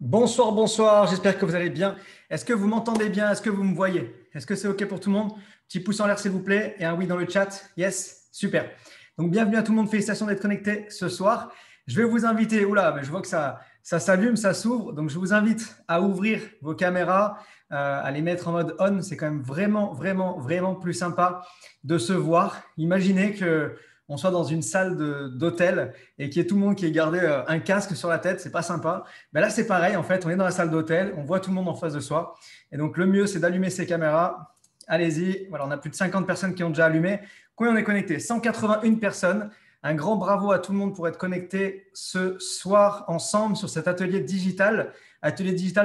Bonsoir, bonsoir, j'espère que vous allez bien. Est-ce que vous m'entendez bien? Est-ce que vous me voyez? Est-ce que c'est OK pour tout le monde? Petit pouce en l'air s'il vous plaît et un oui dans le chat. Yes, super. Donc bienvenue à tout le monde, félicitations d'être connecté ce soir. Je vais vous inviter, oula, mais je vois que ça s'allume, ça s'ouvre. Donc je vous invite à ouvrir vos caméras, à les mettre en mode on. C'est quand même vraiment, vraiment, vraiment plus sympa de se voir. Imaginez que on soit dans une salle d'hôtel et qu'il y ait tout le monde qui ait gardé un casque sur la tête, c'est pas sympa. Ben là, c'est pareil, en fait, on est dans la salle d'hôtel, on voit tout le monde en face de soi. Et donc, le mieux, c'est d'allumer ses caméras. Allez-y. Voilà, on a plus de 50 personnes qui ont déjà allumé. Combien on est connecté? 181 personnes. Un grand bravo à tout le monde pour être connecté ce soir ensemble sur cet atelier digital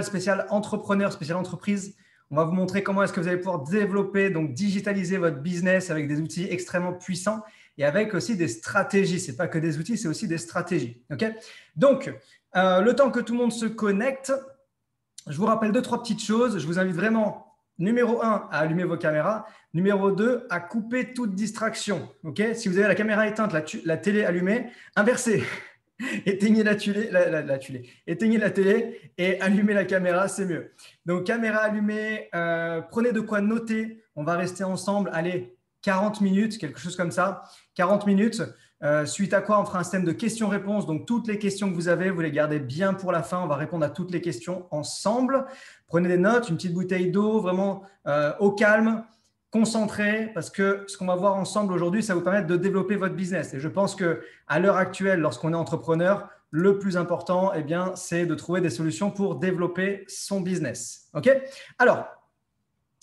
spécial entrepreneur, spécial entreprise. On va vous montrer comment est-ce que vous allez pouvoir développer, donc digitaliser votre business avec des outils extrêmement puissants et avec aussi des stratégies. Ce n'est pas que des outils, c'est aussi des stratégies. Okay, donc, le temps que tout le monde se connecte, je vous rappelle deux, trois petites choses. Je vous invite vraiment, numéro 1, à allumer vos caméras. Numéro 2, à couper toute distraction. Okay, si vous avez la caméra éteinte, la télé allumée, inversez. Éteignez éteignez la télé et allumez la caméra, c'est mieux. Donc, caméra allumée, prenez de quoi noter. On va rester ensemble, allez, 40 minutes, quelque chose comme ça. 40 minutes, suite à quoi on fera un système de questions-réponses. Donc, toutes les questions que vous avez, vous les gardez bien pour la fin. On va répondre à toutes les questions ensemble. Prenez des notes, une petite bouteille d'eau, vraiment au calme, concentré, parce que ce qu'on va voir ensemble aujourd'hui, ça va vous permettre de développer votre business. Et je pense qu'à l'heure actuelle, lorsqu'on est entrepreneur, le plus important, eh bien, c'est de trouver des solutions pour développer son business. OK? Alors,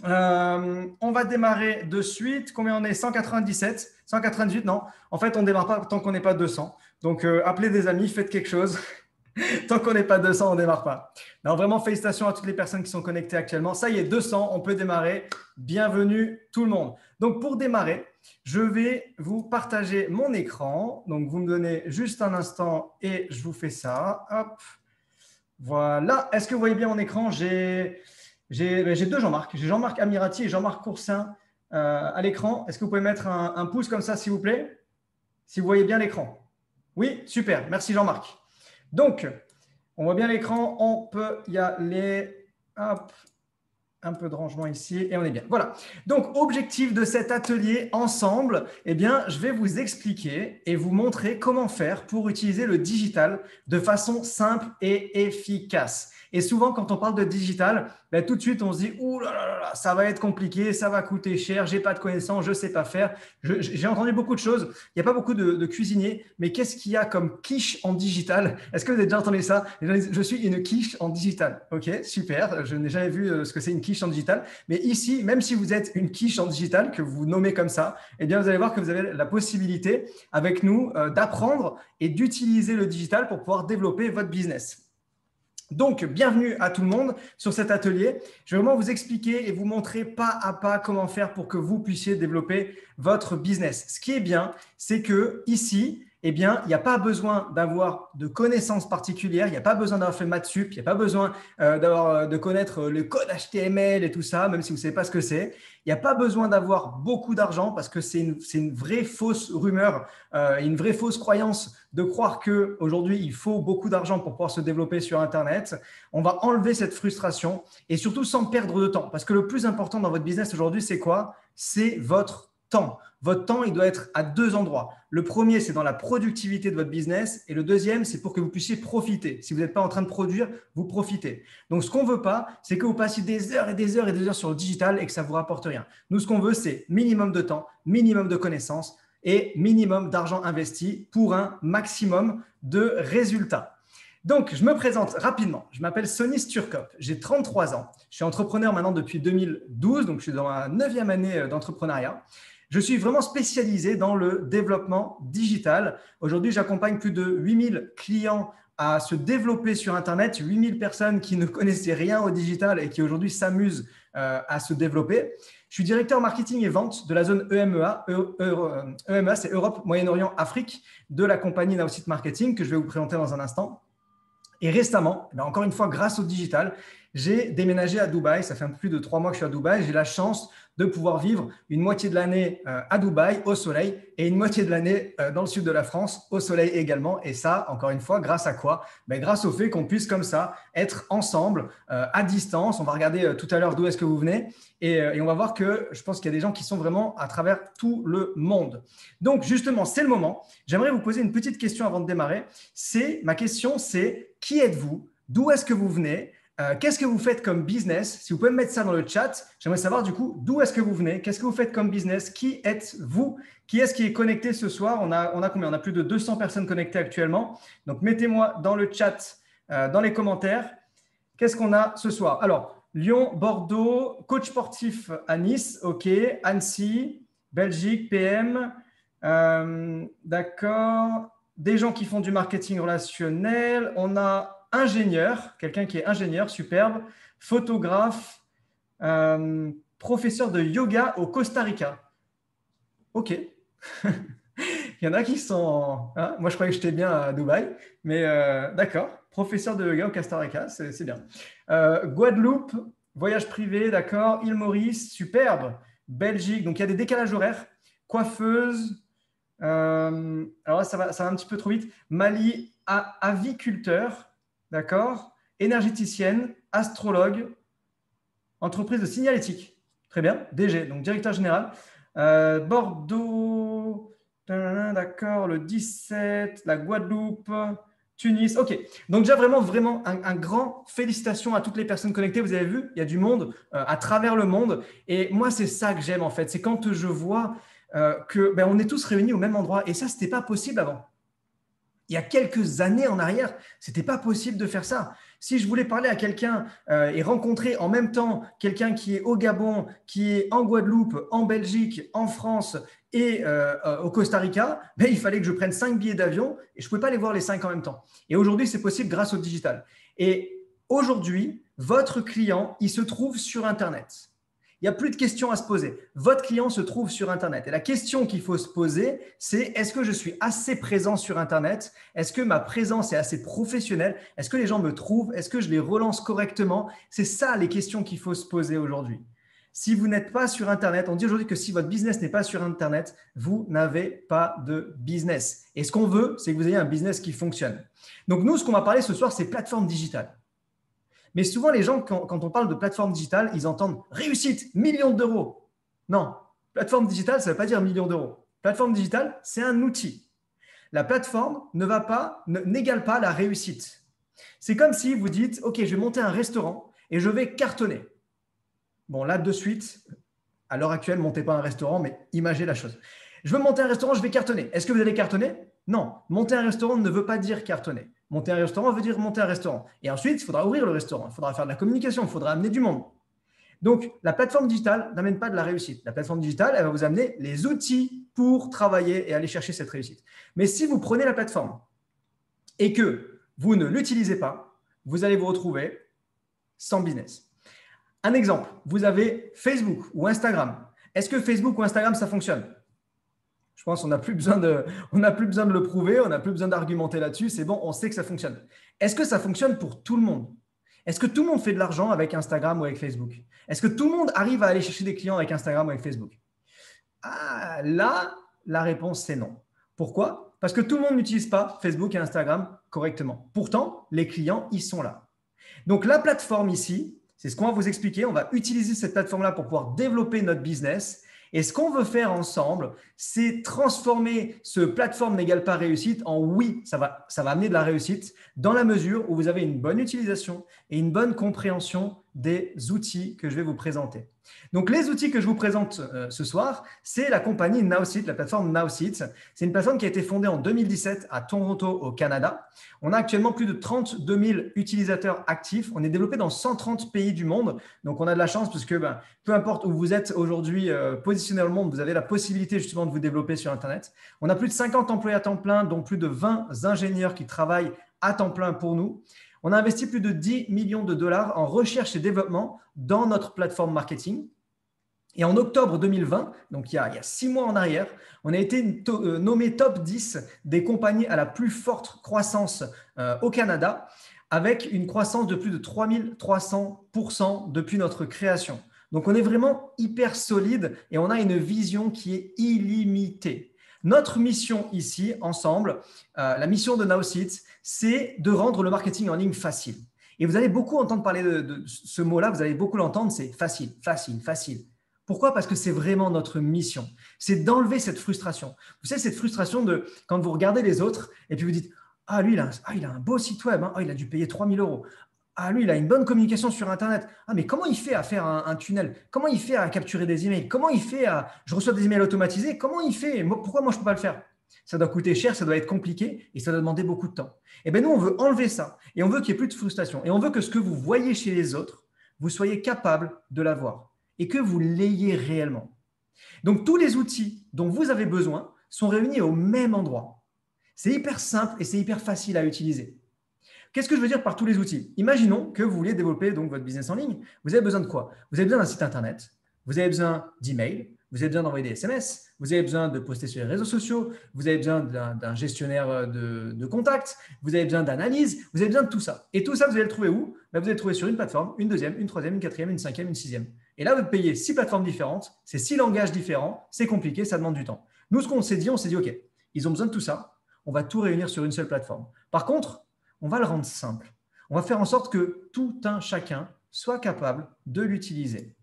on va démarrer de suite. Combien on est? 197, 198, non. En fait, on ne démarre pas tant qu'on n'est pas 200. Donc, appelez des amis, faites quelque chose. Tant qu'on n'est pas 200, on ne démarre pas. Non, vraiment, félicitations à toutes les personnes qui sont connectées actuellement. Ça y est, 200, on peut démarrer. Bienvenue tout le monde. Donc, pour démarrer, je vais vous partager mon écran. Donc, vous me donnez juste un instant et je vous fais ça. Hop. Voilà. Est-ce que vous voyez bien mon écran? J'ai deux Jean-Marc. J'ai Jean-Marc Amirati et Jean-Marc Coursin à l'écran. Est-ce que vous pouvez mettre un pouce comme ça, s'il vous plaît? Si vous voyez bien l'écran. Oui, super. Merci Jean-Marc. Donc, on voit bien l'écran, on peut y aller. Hop, un peu de rangement ici et on est bien. Voilà. Donc, objectif de cet atelier ensemble, eh bien, je vais vous expliquer et vous montrer comment faire pour utiliser le digital de façon simple et efficace. Et souvent, quand on parle de digital, ben, tout de suite, on se dit « Ouh là là là, ça va être compliqué, ça va coûter cher, j'ai pas de connaissances, je sais pas faire. » J'ai entendu beaucoup de choses. Il n'y a pas beaucoup de cuisiniers, mais qu'est-ce qu'il y a comme quiche en digital? Est-ce que vous avez déjà entendu ça? Je suis une quiche en digital. OK, super. Je n'ai jamais vu ce que c'est une quiche en digital. Mais ici, même si vous êtes une quiche en digital, que vous nommez comme ça, eh bien, vous allez voir que vous avez la possibilité avec nous d'apprendre et d'utiliser le digital pour pouvoir développer votre business. Donc, bienvenue à tout le monde sur cet atelier. Je vais vraiment vous expliquer et vous montrer pas à pas comment faire pour que vous puissiez développer votre business. Ce qui est bien, c'est que ici, eh bien, il n'y a pas besoin d'avoir de connaissances particulières, il n'y a pas besoin d'avoir fait maths sup, il n'y a pas besoin de connaître le code HTML et tout ça, même si vous ne savez pas ce que c'est. Il n'y a pas besoin d'avoir beaucoup d'argent parce que c'est une vraie fausse rumeur, une vraie fausse croyance de croire qu'aujourd'hui, il faut beaucoup d'argent pour pouvoir se développer sur Internet. On va enlever cette frustration et surtout sans perdre de temps. Parce que le plus important dans votre business aujourd'hui, c'est quoi? C'est votre temps. Votre temps, il doit être à deux endroits. Le premier, c'est dans la productivité de votre business et le deuxième, c'est pour que vous puissiez profiter. Si vous n'êtes pas en train de produire, vous profitez. Donc, ce qu'on ne veut pas, c'est que vous passiez des heures et des heures et des heures sur le digital et que ça ne vous rapporte rien. Nous, ce qu'on veut, c'est minimum de temps, minimum de connaissances et minimum d'argent investi pour un maximum de résultats. Donc, je me présente rapidement. Je m'appelle Sonis Turkop, j'ai 33 ans. Je suis entrepreneur maintenant depuis 2012, donc je suis dans ma 9e année d'entrepreneuriat. Je suis vraiment spécialisé dans le développement digital. Aujourd'hui, j'accompagne plus de 8000 clients à se développer sur Internet, 8000 personnes qui ne connaissaient rien au digital et qui aujourd'hui s'amusent à se développer. Je suis directeur marketing et vente de la zone EMEA. EMEA, c'est Europe, Moyen-Orient, Afrique, de la compagnie Nausit Marketing que je vais vous présenter dans un instant. Et récemment, encore une fois, grâce au digital, j'ai déménagé à Dubaï. Ça fait un peu plus de 3 mois que je suis à Dubaï. J'ai la chance de pouvoir vivre une moitié de l'année à Dubaï, au soleil, et une moitié de l'année dans le sud de la France, au soleil également. Et ça, encore une fois, grâce à quoi? Ben, grâce au fait qu'on puisse comme ça être ensemble, à distance. On va regarder tout à l'heure d'où est-ce que vous venez. Et on va voir que je pense qu'il y a des gens qui sont vraiment à travers tout le monde. Donc, justement, c'est le moment. J'aimerais vous poser une petite question avant de démarrer. Ma question, c'est qui êtes-vous? D'où est-ce que vous venez? Qu'est-ce que vous faites comme business? Si vous pouvez me mettre ça dans le chat, j'aimerais savoir du coup d'où est-ce que vous venez? Qu'est-ce que vous faites comme business? Qui êtes-vous? Qui est-ce qui est connecté ce soir? On a combien? On a plus de 200 personnes connectées actuellement. Donc, mettez-moi dans le chat, dans les commentaires, qu'est-ce qu'on a ce soir? Alors, Lyon, Bordeaux, coach sportif à Nice, ok, Annecy, Belgique, PM, d'accord. Des gens qui font du marketing relationnel. On a ingénieur, quelqu'un qui est ingénieur, superbe, photographe, professeur de yoga au Costa Rica. Ok. Il y en a qui sont… hein, moi, je croyais que j'étais bien à Dubaï, mais d'accord. Professeur de yoga au Costa Rica, c'est bien. Guadeloupe, voyage privé, d'accord. Île Maurice, superbe. Belgique, donc il y a des décalages horaires. Coiffeuse. Alors là, ça va un petit peu trop vite. Mali, aviculteur, d'accord. Énergéticienne, astrologue, entreprise de signalétique. Très bien. DG, donc directeur général. Bordeaux, d'accord, le 17, la Guadeloupe, Tunis. Ok, donc déjà vraiment un grand félicitations à toutes les personnes connectées. Vous avez vu, il y a du monde à travers le monde. Et moi, c'est ça que j'aime en fait. C'est quand je vois que on est tous réunis au même endroit. Et ça, ce n'était pas possible avant. Il y a quelques années en arrière, ce n'était pas possible de faire ça. Si je voulais parler à quelqu'un et rencontrer en même temps quelqu'un qui est au Gabon, qui est en Guadeloupe, en Belgique, en France et au Costa Rica, il fallait que je prenne 5 billets d'avion et je ne pouvais pas les voir les 5 en même temps. Et aujourd'hui, c'est possible grâce au digital. Et aujourd'hui, votre client, il se trouve sur Internet. Il n'y a plus de questions à se poser. Votre client se trouve sur Internet. Et la question qu'il faut se poser, c'est est-ce que je suis assez présent sur Internet? Est-ce que ma présence est assez professionnelle? Est-ce que les gens me trouvent? Est-ce que je les relance correctement? C'est ça les questions qu'il faut se poser aujourd'hui. Si vous n'êtes pas sur Internet, on dit aujourd'hui que si votre business n'est pas sur Internet, vous n'avez pas de business. Et ce qu'on veut, c'est que vous ayez un business qui fonctionne. Donc nous, ce qu'on va parler ce soir, c'est plateforme digitale. Mais souvent, les gens, quand on parle de plateforme digitale, ils entendent réussite, millions d'euros. Non, plateforme digitale, ça ne veut pas dire millions d'euros. Plateforme digitale, c'est un outil. La plateforme n'égale pas la réussite. C'est comme si vous dites, OK, je vais monter un restaurant et je vais cartonner. Bon, là, de suite, à l'heure actuelle, montez pas un restaurant, mais imaginez la chose. Je veux monter un restaurant, je vais cartonner. Est-ce que vous allez cartonner? Non. Monter un restaurant ne veut pas dire cartonner. Monter un restaurant veut dire monter un restaurant. Et ensuite, il faudra ouvrir le restaurant. Il faudra faire de la communication. Il faudra amener du monde. Donc, la plateforme digitale n'amène pas de la réussite. La plateforme digitale, elle va vous amener les outils pour travailler et aller chercher cette réussite. Mais si vous prenez la plateforme et que vous ne l'utilisez pas, vous allez vous retrouver sans business. Un exemple, vous avez Facebook ou Instagram. Est-ce que Facebook ou Instagram, ça fonctionne? Je pense qu'on n'a plus besoin de le prouver, on n'a plus besoin d'argumenter là-dessus. C'est bon, on sait que ça fonctionne. Est-ce que ça fonctionne pour tout le monde? Est-ce que tout le monde fait de l'argent avec Instagram ou avec Facebook? Est-ce que tout le monde arrive à aller chercher des clients avec Instagram ou avec Facebook? Ah, là, la réponse, c'est non. Pourquoi? Parce que tout le monde n'utilise pas Facebook et Instagram correctement. Pourtant, les clients, ils sont là. Donc, la plateforme ici, c'est ce qu'on va vous expliquer. On va utiliser cette plateforme-là pour pouvoir développer notre business. Et ce qu'on veut faire ensemble, c'est transformer ce plateforme n'égale pas réussite en oui, ça va amener de la réussite dans la mesure où vous avez une bonne utilisation et une bonne compréhension des outils que je vais vous présenter. Donc, les outils que je vous présente ce soir, c'est la compagnie Nowseat, la plateforme Nowseat. C'est une plateforme qui a été fondée en 2017 à Toronto, au Canada. On a actuellement plus de 32 000 utilisateurs actifs. On est développé dans 130 pays du monde. Donc, on a de la chance parce que peu importe où vous êtes aujourd'hui positionné dans le monde, vous avez la possibilité justement de vous développer sur Internet. On a plus de 50 employés à temps plein, dont plus de 20 ingénieurs qui travaillent à temps plein pour nous. On a investi plus de 10 millions de dollars en recherche et développement dans notre plateforme marketing. Et en octobre 2020, donc il y a 6 mois en arrière, on a été nommé top 10 des compagnies à la plus forte croissance au Canada. avec une croissance de plus de 3300% depuis notre création. Donc, on est vraiment hyper solide et on a une vision qui est illimitée. Notre mission ici, ensemble, la mission de NowSeats, c'est de rendre le marketing en ligne facile. Et vous allez beaucoup entendre parler de ce mot-là, vous allez beaucoup l'entendre, c'est facile, facile, facile. Pourquoi? Parce que c'est vraiment notre mission. C'est d'enlever cette frustration. Vous savez, cette frustration de quand vous regardez les autres et puis vous dites « Ah, lui, il a un beau site web, hein. Ah, il a dû payer 3000 euros. Ah, lui, il a une bonne communication sur Internet. Ah, mais comment il fait à faire un tunnel? Comment il fait à capturer des emails? Comment il fait à… Je reçois des emails automatisés. Comment il fait? Pourquoi moi, je ne peux pas le faire? Ça doit coûter cher, ça doit être compliqué et ça doit demander beaucoup de temps. Et bien, nous, on veut enlever ça et on veut qu'il n'y ait plus de frustration. Et on veut que ce que vous voyez chez les autres, vous soyez capable de l'avoir et que vous l'ayez réellement. Donc, tous les outils dont vous avez besoin sont réunis au même endroit. C'est hyper simple et c'est hyper facile à utiliser. Qu'est-ce que je veux dire par tous les outils? Imaginons que vous vouliez développer donc votre business en ligne. Vous avez besoin de quoi? Vous avez besoin d'un site internet, vous avez besoin d'email, vous avez besoin d'envoyer des SMS, vous avez besoin de poster sur les réseaux sociaux, vous avez besoin d'un gestionnaire de contacts, vous avez besoin d'analyse, vous avez besoin de tout ça. Et tout ça, vous allez le trouver où? Vous allez le trouver sur une plateforme, une deuxième, une troisième, une quatrième, une cinquième, une sixième. Et là, vous payez 6 plateformes différentes, c'est 6 langages différents, c'est compliqué, ça demande du temps. Nous, ce qu'on s'est dit, OK, ils ont besoin de tout ça, on va tout réunir sur une seule plateforme. Par contre, on va le rendre simple. On va faire en sorte que tout un chacun soit capable de l'utiliser.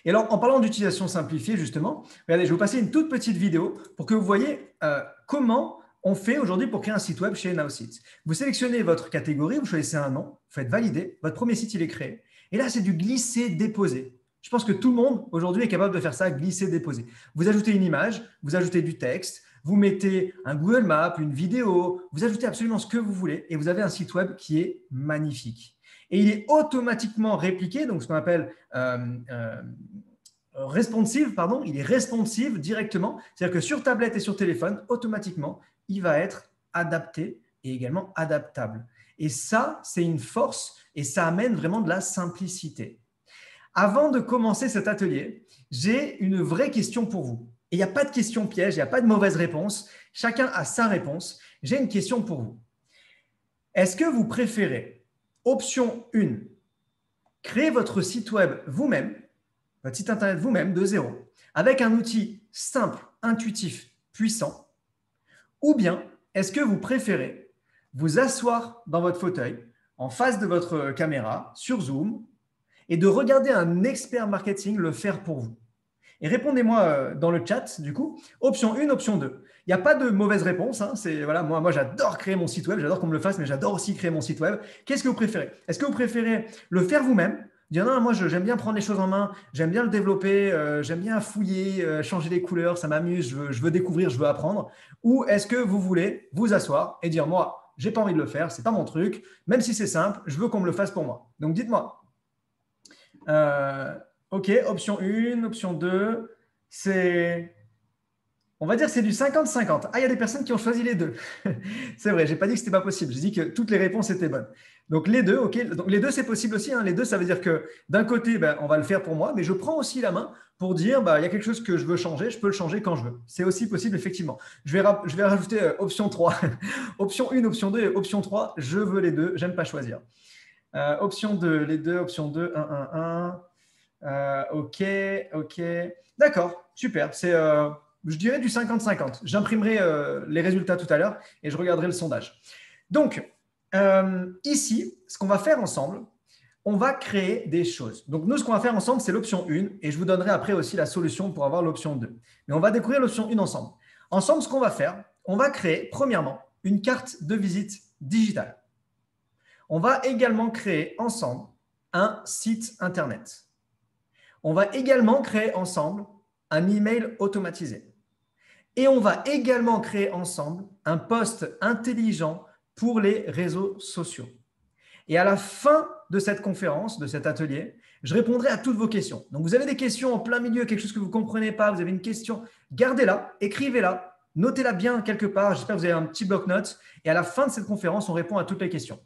Et alors, en parlant d'utilisation simplifiée, justement, regardez, je vais vous passer une toute petite vidéo pour que vous voyez comment on fait aujourd'hui pour créer un site web chez NowSeats. Vous sélectionnez votre catégorie, vous choisissez un nom, vous faites valider, votre premier site, il est créé. Et là, c'est du glisser-déposer. Je pense que tout le monde aujourd'hui est capable de faire ça, glisser-déposer. Vous ajoutez une image, vous ajoutez du texte, vous mettez un Google Maps, une vidéo, vous ajoutez absolument ce que vous voulez et vous avez un site web qui est magnifique. Et il est automatiquement répliqué, donc ce qu'on appelle responsive, pardon, il est responsive directement. C'est-à-dire que sur tablette et sur téléphone, automatiquement, il va être adapté et également adaptable. Et ça, c'est une force et ça amène vraiment de la simplicité. Avant de commencer cet atelier, j'ai une vraie question pour vous. Et il n'y a pas de question piège, il n'y a pas de mauvaise réponse. Chacun a sa réponse. J'ai une question pour vous. Est-ce que vous préférez, option 1, créer votre site web vous-même, votre site internet vous-même de zéro, avec un outil simple, intuitif, puissant, ou bien est-ce que vous préférez vous asseoir dans votre fauteuil, en face de votre caméra, sur Zoom, et de regarder un expert marketing le faire pour vous? Et répondez-moi dans le chat, du coup, option 1, option 2. Il n'y a pas de mauvaise réponse. Hein. Voilà, moi j'adore créer mon site web, j'adore qu'on me le fasse, mais j'adore aussi créer mon site web. Qu'est-ce que vous préférez? Est-ce que vous préférez le faire vous-même? Dire non, moi j'aime bien prendre les choses en main, j'aime bien le développer, j'aime bien fouiller, changer les couleurs, ça m'amuse, je veux découvrir, je veux apprendre. Ou est-ce que vous voulez vous asseoir et dire moi, j'ai pas envie de le faire, c'est pas mon truc, même si c'est simple, je veux qu'on me le fasse pour moi. Donc dites-moi. OK, option 1, option 2, c'est… On va dire c'est du 50-50. Ah, il y a des personnes qui ont choisi les deux. C'est vrai, je n'ai pas dit que ce n'était pas possible. J'ai dit que toutes les réponses étaient bonnes. Donc les deux, OK. Donc, les deux, c'est possible aussi. Hein. Les deux, ça veut dire que d'un côté, on va le faire pour moi, mais je prends aussi la main pour dire il y a quelque chose que je veux changer, je peux le changer quand je veux. C'est aussi possible, effectivement. Je vais rajouter option 3. Option 1, option 2 et option 3, je veux les deux, j'aime pas choisir. Option 2, les deux, option 2, 1, 1, 1. OK. D'accord, super. C'est… je dirais du 50-50. J'imprimerai les résultats tout à l'heure et je regarderai le sondage. Donc, ici, ce qu'on va faire ensemble, on va créer des choses. Donc, nous, ce qu'on va faire ensemble, c'est l'option 1 et je vous donnerai après aussi la solution pour avoir l'option 2. Mais on va découvrir l'option 1 ensemble. Ensemble, ce qu'on va faire, on va créer, premièrement, une carte de visite digitale. On va également créer ensemble un site Internet. On va également créer ensemble un email automatisé. Et on va également créer ensemble un post intelligent pour les réseaux sociaux. Et à la fin de cette conférence, de cet atelier, je répondrai à toutes vos questions. Donc, vous avez des questions en plein milieu, quelque chose que vous ne comprenez pas, vous avez une question, gardez-la, écrivez-la, notez-la bien quelque part. J'espère que vous avez un petit bloc-notes. Et à la fin de cette conférence, on répond à toutes les questions.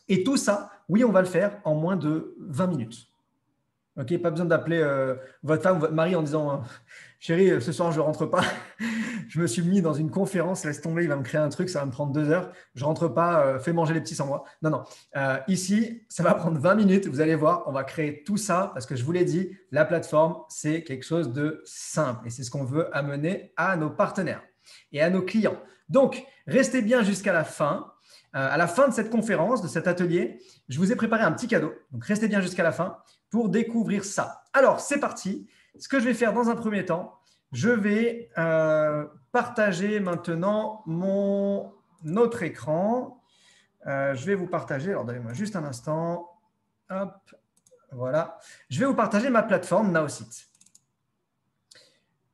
Et tout ça, oui, on va le faire en moins de 20 minutes. OK, pas besoin d'appeler votre femme ou votre mari en disant Chérie, ce soir, je ne rentre pas. Je me suis mis dans une conférence. Laisse tomber, il va me créer un truc. Ça va me prendre 2 heures. Je ne rentre pas. Fais manger les petits sans moi. Non, non. Ici, ça va prendre 20 minutes. Vous allez voir, on va créer tout ça parce que je vous l'ai dit, la plateforme, c'est quelque chose de simple. Et c'est ce qu'on veut amener à nos partenaires et à nos clients. Donc, restez bien jusqu'à la fin. À la fin de cette conférence, de cet atelier, je vous ai préparé un petit cadeau. Donc, restez bien jusqu'à la fin pour découvrir ça. Alors, c'est parti. Ce que je vais faire dans un premier temps, je vais partager maintenant mon autre écran. Je vais vous partager, alors donnez-moi juste un instant. Hop, voilà. Je vais vous partager ma plateforme Naosite.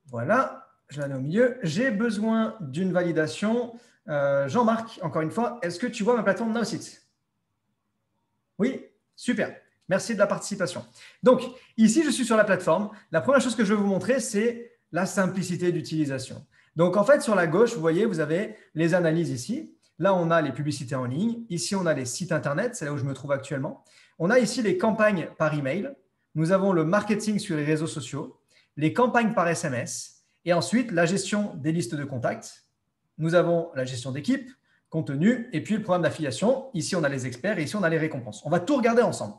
Voilà, je la mets au milieu. J'ai besoin d'une validation. Jean-Marc, encore une fois, est-ce que tu vois ma plateforme Naosite? Oui, super. Merci de la participation. Donc, ici, je suis sur la plateforme. La première chose que je vais vous montrer, c'est la simplicité d'utilisation. Donc, en fait, sur la gauche, vous voyez, vous avez les analyses ici. Là, on a les publicités en ligne. Ici, on a les sites Internet. C'est là où je me trouve actuellement. On a ici les campagnes par email. Nous avons le marketing sur les réseaux sociaux, les campagnes par SMS et ensuite la gestion des listes de contacts. Nous avons la gestion d'équipe, contenu et puis le programme d'affiliation. Ici, on a les experts et ici, on a les récompenses. On va tout regarder ensemble.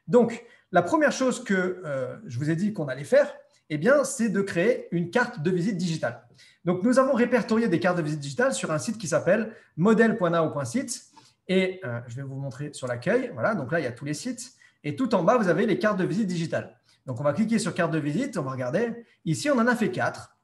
Donc, la première chose que je vous ai dit qu'on allait faire, eh bien, c'est de créer une carte de visite digitale. Donc, nous avons répertorié des cartes de visite digitale sur un site qui s'appelle model.nao.site. Et je vais vous montrer sur l'accueil. Voilà, donc là, il y a tous les sites. Et tout en bas, vous avez les cartes de visite digitale. Donc, on va cliquer sur carte de visite. On va regarder. Ici, on en a fait 4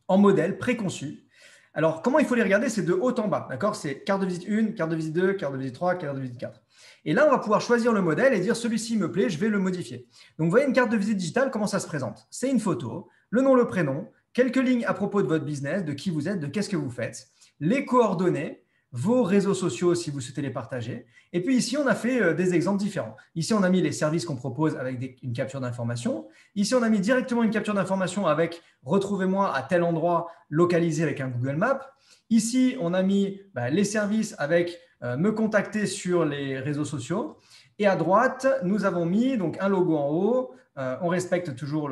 en modèle préconçu. Alors, comment il faut les regarder? C'est de haut en bas. D'accord? C'est carte de visite 1, carte de visite 2, carte de visite 3, carte de visite 4. Et là, on va pouvoir choisir le modèle et dire celui-ci me plaît, je vais le modifier. Donc, vous voyez une carte de visite digitale, comment ça se présente? C'est une photo, le nom, le prénom, quelques lignes à propos de votre business, de qui vous êtes, de qu'est-ce que vous faites, les coordonnées, vos réseaux sociaux si vous souhaitez les partager. Et puis ici, on a fait des exemples différents. Ici, on a mis les services qu'on propose avec une capture d'information. Ici, on a mis directement une capture d'information avec « Retrouvez-moi à tel endroit localisé avec un Google Maps ». Ici, on a mis les services avec me contacter sur les réseaux sociaux. Et à droite, nous avons mis donc un logo en haut. On respecte toujours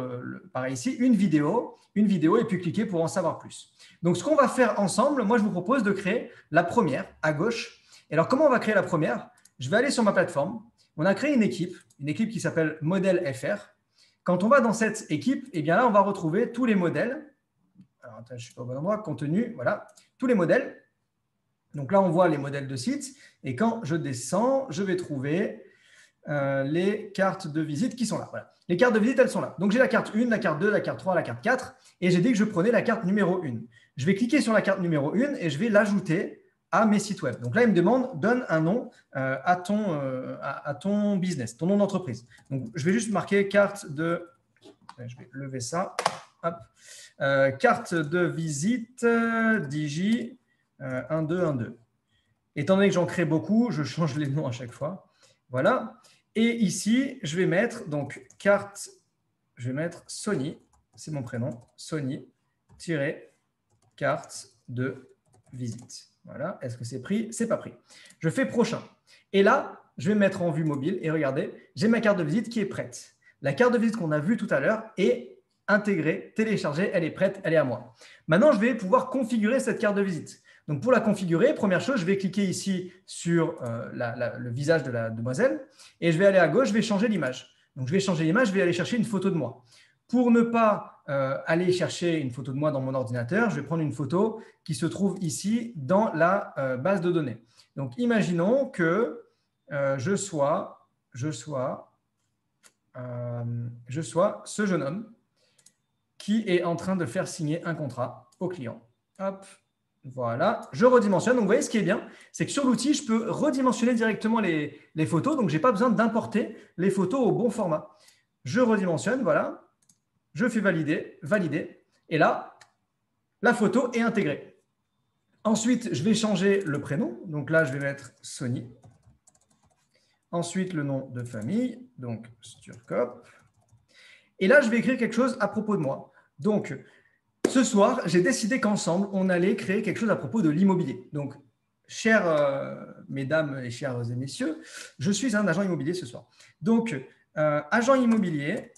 pareil ici, une vidéo et puis cliquer pour en savoir plus. Donc, ce qu'on va faire ensemble, moi, je vous propose de créer la première à gauche. Et alors, comment on va créer la première? Je vais aller sur ma plateforme. On a créé une équipe qui s'appelle Modèle FR. Quand on va dans cette équipe, eh bien là, on va retrouver tous les modèles. Alors, attends, je ne suis pas au bon endroit. Contenu, voilà, tous les modèles. Donc là, on voit les modèles de sites. Et quand je descends, je vais trouver les cartes de visite qui sont là. Voilà. Les cartes de visite, elles sont là. Donc, j'ai la carte 1, la carte 2, la carte 3, la carte 4. Et j'ai dit que je prenais la carte numéro 1. Je vais cliquer sur la carte numéro 1 et je vais l'ajouter à mes sites web. Donc là, il me demande, donne un nom à ton business, ton nom d'entreprise. Donc, je vais juste marquer carte de… Je vais lever ça. Hop. Carte de visite Digi 1212. Étant donné que j'en crée beaucoup, je change les noms à chaque fois. Voilà. Et ici, je vais mettre donc carte, je vais mettre Sony, c'est mon prénom, Sony-carte de visite. Voilà. Est-ce que c'est pris? C'est pas pris. Je fais prochain. Et là, je vais mettre en vue mobile et regardez, j'ai ma carte de visite qui est prête. La carte de visite qu'on a vue tout à l'heure est intégrée, téléchargée, elle est prête, elle est à moi. Maintenant, je vais pouvoir configurer cette carte de visite. Donc, pour la configurer, première chose, je vais cliquer ici sur le visage de la demoiselle et je vais aller à gauche, je vais changer l'image. Donc, je vais changer l'image, je vais aller chercher une photo de moi. Pour ne pas aller chercher une photo de moi dans mon ordinateur, je vais prendre une photo qui se trouve ici dans la base de données. Donc, imaginons que je sois ce jeune homme qui est en train de faire signer un contrat au client. Hop. Voilà, je redimensionne. Donc, vous voyez, ce qui est bien, c'est que sur l'outil, je peux redimensionner directement les photos. Donc, je n'ai pas besoin d'importer les photos au bon format. Je redimensionne, voilà. Je fais valider. Et là, la photo est intégrée. Ensuite, je vais changer le prénom. Donc là, je vais mettre Sony. Ensuite, le nom de famille, donc Sturkop. Et là, je vais écrire quelque chose à propos de moi. Donc, ce soir, j'ai décidé qu'ensemble, on allait créer quelque chose à propos de l'immobilier. Donc, chères mesdames et chers messieurs, je suis un agent immobilier ce soir. Donc, agent immobilier,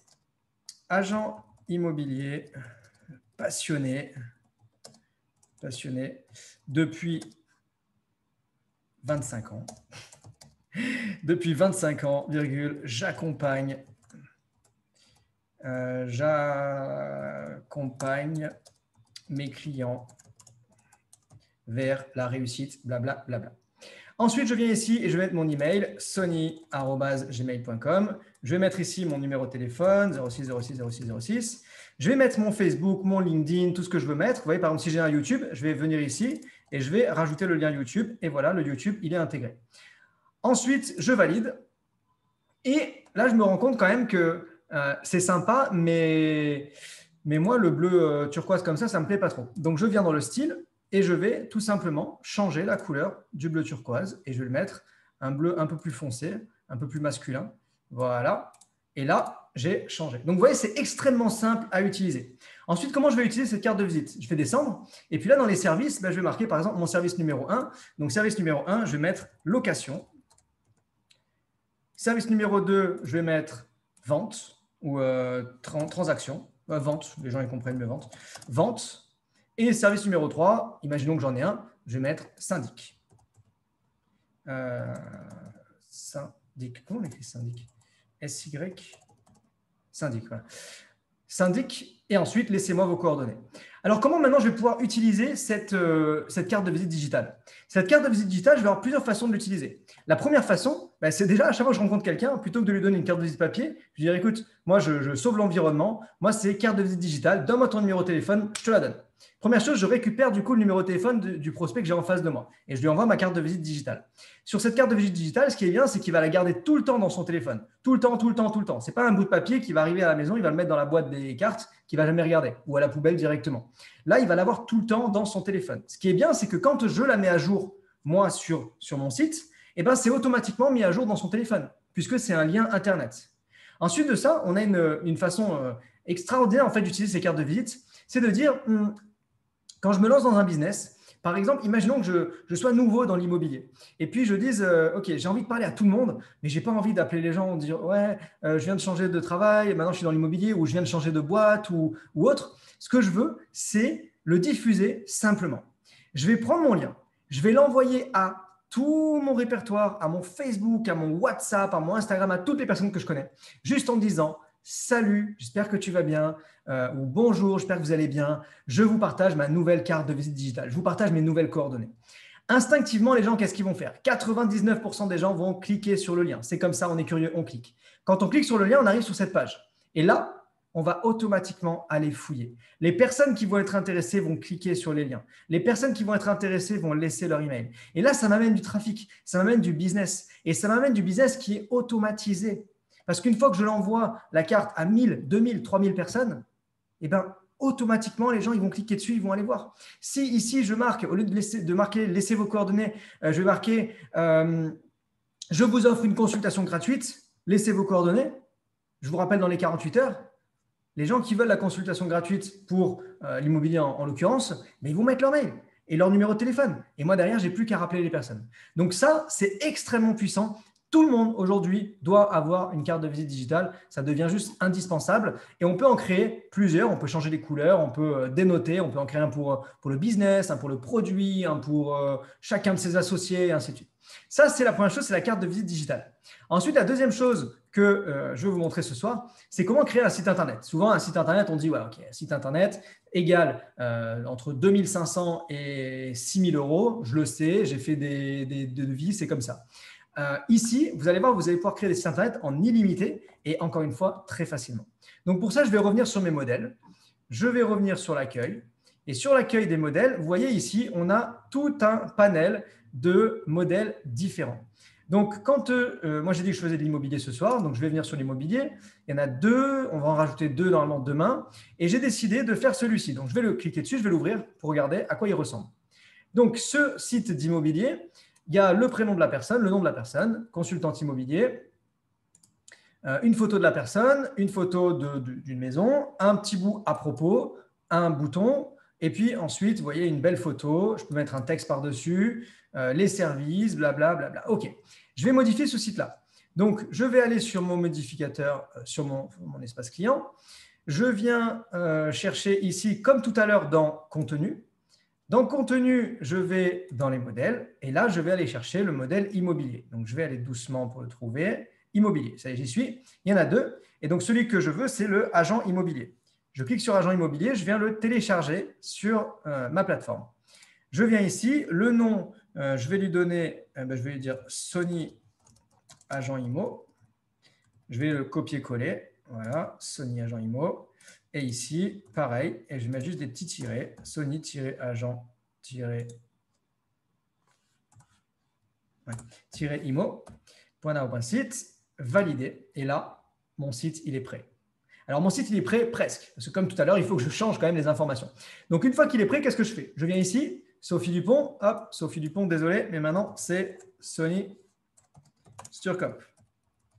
passionné depuis 25 ans. Depuis 25 ans, virgule, j'accompagne mes clients vers la réussite, blabla, blabla. Ensuite, je viens ici et je vais mettre mon email, sony@gmail.com. Je vais mettre ici mon numéro de téléphone, 06 06 06 06. Je vais mettre mon Facebook, mon LinkedIn, tout ce que je veux mettre. Vous voyez, par exemple, si j'ai un YouTube, je vais venir ici et je vais rajouter le lien YouTube. Et voilà, le YouTube, il est intégré. Ensuite, je valide. Et là, je me rends compte quand même que c'est sympa, mais moi, le bleu turquoise comme ça ne me plaît pas trop. Donc, je viens dans le style et je vais tout simplement changer la couleur du bleu turquoise et je vais le mettre un bleu un peu plus foncé, un peu plus masculin. Voilà. Et là, j'ai changé. Donc, vous voyez, c'est extrêmement simple à utiliser. Ensuite, comment je vais utiliser cette carte de visite? Je vais descendre. Et puis là, dans les services, je vais marquer, par exemple, mon service numéro 1. Donc, service numéro 1, je vais mettre location. Service numéro 2, je vais mettre vente ou transaction. Vente, les gens ils comprennent mieux vente. Vente. Et service numéro 3, imaginons que j'en ai un, je vais mettre syndic. Syndic. Comment on écrit syndic? SY. Syndic, voilà. Syndic. Et ensuite, laissez-moi vos coordonnées. Alors, comment maintenant je vais pouvoir utiliser cette carte de visite digitale? Cette carte de visite digitale, je vais avoir plusieurs façons de l'utiliser. La première façon, c'est déjà à chaque fois que je rencontre quelqu'un, plutôt que de lui donner une carte de visite papier, je lui dis écoute, moi je sauve l'environnement, moi c'est carte de visite digitale, donne-moi ton numéro de téléphone, je te la donne. Première chose, je récupère du coup le numéro de téléphone du prospect que j'ai en face de moi et je lui envoie ma carte de visite digitale. Sur cette carte de visite digitale, ce qui est bien, c'est qu'il va la garder tout le temps dans son téléphone. Tout le temps, tout le temps, tout le temps. Ce n'est pas un bout de papier qui va arriver à la maison, il va le mettre dans la boîte des cartes, qu'il ne va jamais regarder ou à la poubelle directement. Là, il va l'avoir tout le temps dans son téléphone. Ce qui est bien, c'est que quand je la mets à jour, moi, sur mon site, c'est automatiquement mis à jour dans son téléphone puisque c'est un lien Internet. Ensuite de ça, on a une façon extraordinaire en fait, d'utiliser ces cartes de visite. C'est de dire, quand je me lance dans un business, par exemple, imaginons que je sois nouveau dans l'immobilier et puis je dise, OK, j'ai envie de parler à tout le monde, mais je n'ai pas envie d'appeler les gens et dire, ouais, je viens de changer de travail, maintenant je suis dans l'immobilier ou je viens de changer de boîte ou autre. Ce que je veux, c'est le diffuser simplement. Je vais prendre mon lien, je vais l'envoyer à tout mon répertoire, à mon Facebook, à mon WhatsApp, à mon Instagram, à toutes les personnes que je connais, juste en disant « Salut, j'espère que tu vas bien » ou « Bonjour, j'espère que vous allez bien. Je vous partage ma nouvelle carte de visite digitale. Je vous partage mes nouvelles coordonnées. » Instinctivement, les gens, qu'est-ce qu'ils vont faire? 99% des gens vont cliquer sur le lien. C'est comme ça, on est curieux, on clique. Quand on clique sur le lien, on arrive sur cette page. Et là, on va automatiquement aller fouiller. Les personnes qui vont être intéressées vont cliquer sur les liens. Les personnes qui vont être intéressées vont laisser leur email. Et là, ça m'amène du trafic, ça m'amène du business. Et ça m'amène du business qui est automatisé. Parce qu'une fois que je l'envoie la carte à 1000, 2000, 3000 personnes, automatiquement, les gens ils vont cliquer dessus, ils vont aller voir. Si ici, je marque, au lieu de marquer « Laissez vos coordonnées », je vais marquer « Je vous offre une consultation gratuite, laissez vos coordonnées ». Je vous rappelle dans les 48 heures, les gens qui veulent la consultation gratuite pour l'immobilier en l'occurrence, ils vont mettre leur mail et leur numéro de téléphone. Et moi, derrière, je n'ai plus qu'à rappeler les personnes. Donc ça, c'est extrêmement puissant. Tout le monde aujourd'hui doit avoir une carte de visite digitale. Ça devient juste indispensable. Et on peut en créer plusieurs. On peut changer les couleurs, on peut dénoter, on peut en créer un pour le business, un pour le produit, un pour chacun de ses associés, et ainsi de suite. Ça, c'est la première chose, c'est la carte de visite digitale. Ensuite, la deuxième chose que je vais vous montrer ce soir, c'est comment créer un site Internet. Souvent, un site Internet, on dit, ouais, OK, un site Internet égale entre 2500 et 6000 euros. Je le sais, j'ai fait des devis, c'est comme ça. Ici, vous allez voir, vous allez pouvoir créer des sites Internet en illimité et encore une fois, très facilement. Donc, pour ça, je vais revenir sur mes modèles. Je vais revenir sur l'accueil. Et sur l'accueil des modèles, vous voyez ici, on a tout un panel de modèles différents. Donc, quand moi, j'ai dit que je faisais de l'immobilier ce soir, donc je vais venir sur l'immobilier. Il y en a deux, on va en rajouter deux normalement demain. Et j'ai décidé de faire celui-ci. Donc, je vais le cliquer dessus, je vais l'ouvrir pour regarder à quoi il ressemble. Donc, ce site d'immobilier, il y a le prénom de la personne, le nom de la personne, consultant immobilier, une photo de la personne, une photo d'une maison, un petit bout à propos, un bouton, et puis ensuite, vous voyez une belle photo, je peux mettre un texte par-dessus, les services, blablabla. Bla, bla. OK, je vais modifier ce site-là. Donc, je vais aller sur mon modificateur, sur mon espace client. Je viens chercher ici, comme tout à l'heure, dans contenu. Dans contenu, je vais dans les modèles et là, je vais aller chercher le modèle immobilier. Donc, je vais aller doucement pour le trouver. Immobilier, ça y est, j'y suis. Il y en a deux. Et donc, celui que je veux, c'est le agent immobilier. Je clique sur agent immobilier, je viens le télécharger sur ma plateforme. Je viens ici, le nom, je vais lui donner, je vais lui dire Sony agent immo. Je vais le copier-coller. Voilà, Sony agent immo. Et ici, pareil, et je vais mettre juste des petits tirets, Sony-agent-immo, .now.site, valider. Et là, mon site, il est prêt. Alors, mon site, il est prêt presque. Parce que comme tout à l'heure, il faut que je change quand même les informations. Donc, une fois qu'il est prêt, qu'est-ce que je fais? Je viens ici, Sophie Dupont. Hop, Sophie Dupont, désolé, mais maintenant, c'est Sony Sturcop.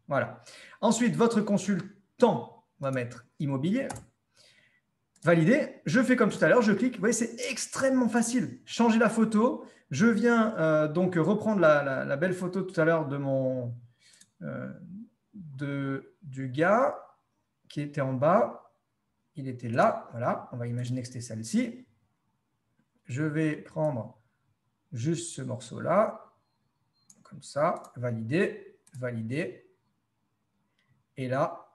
Voilà. Ensuite, votre consultant va mettre immobilier. Validé. Je fais comme tout à l'heure, je clique. Vous voyez, c'est extrêmement facile. Changer la photo. Je viens donc reprendre la belle photo tout à l'heure de du gars qui était en bas. Il était là. Voilà. On va imaginer que c'était celle-ci. Je vais prendre juste ce morceau-là. Comme ça. Valider. Valider. Et là,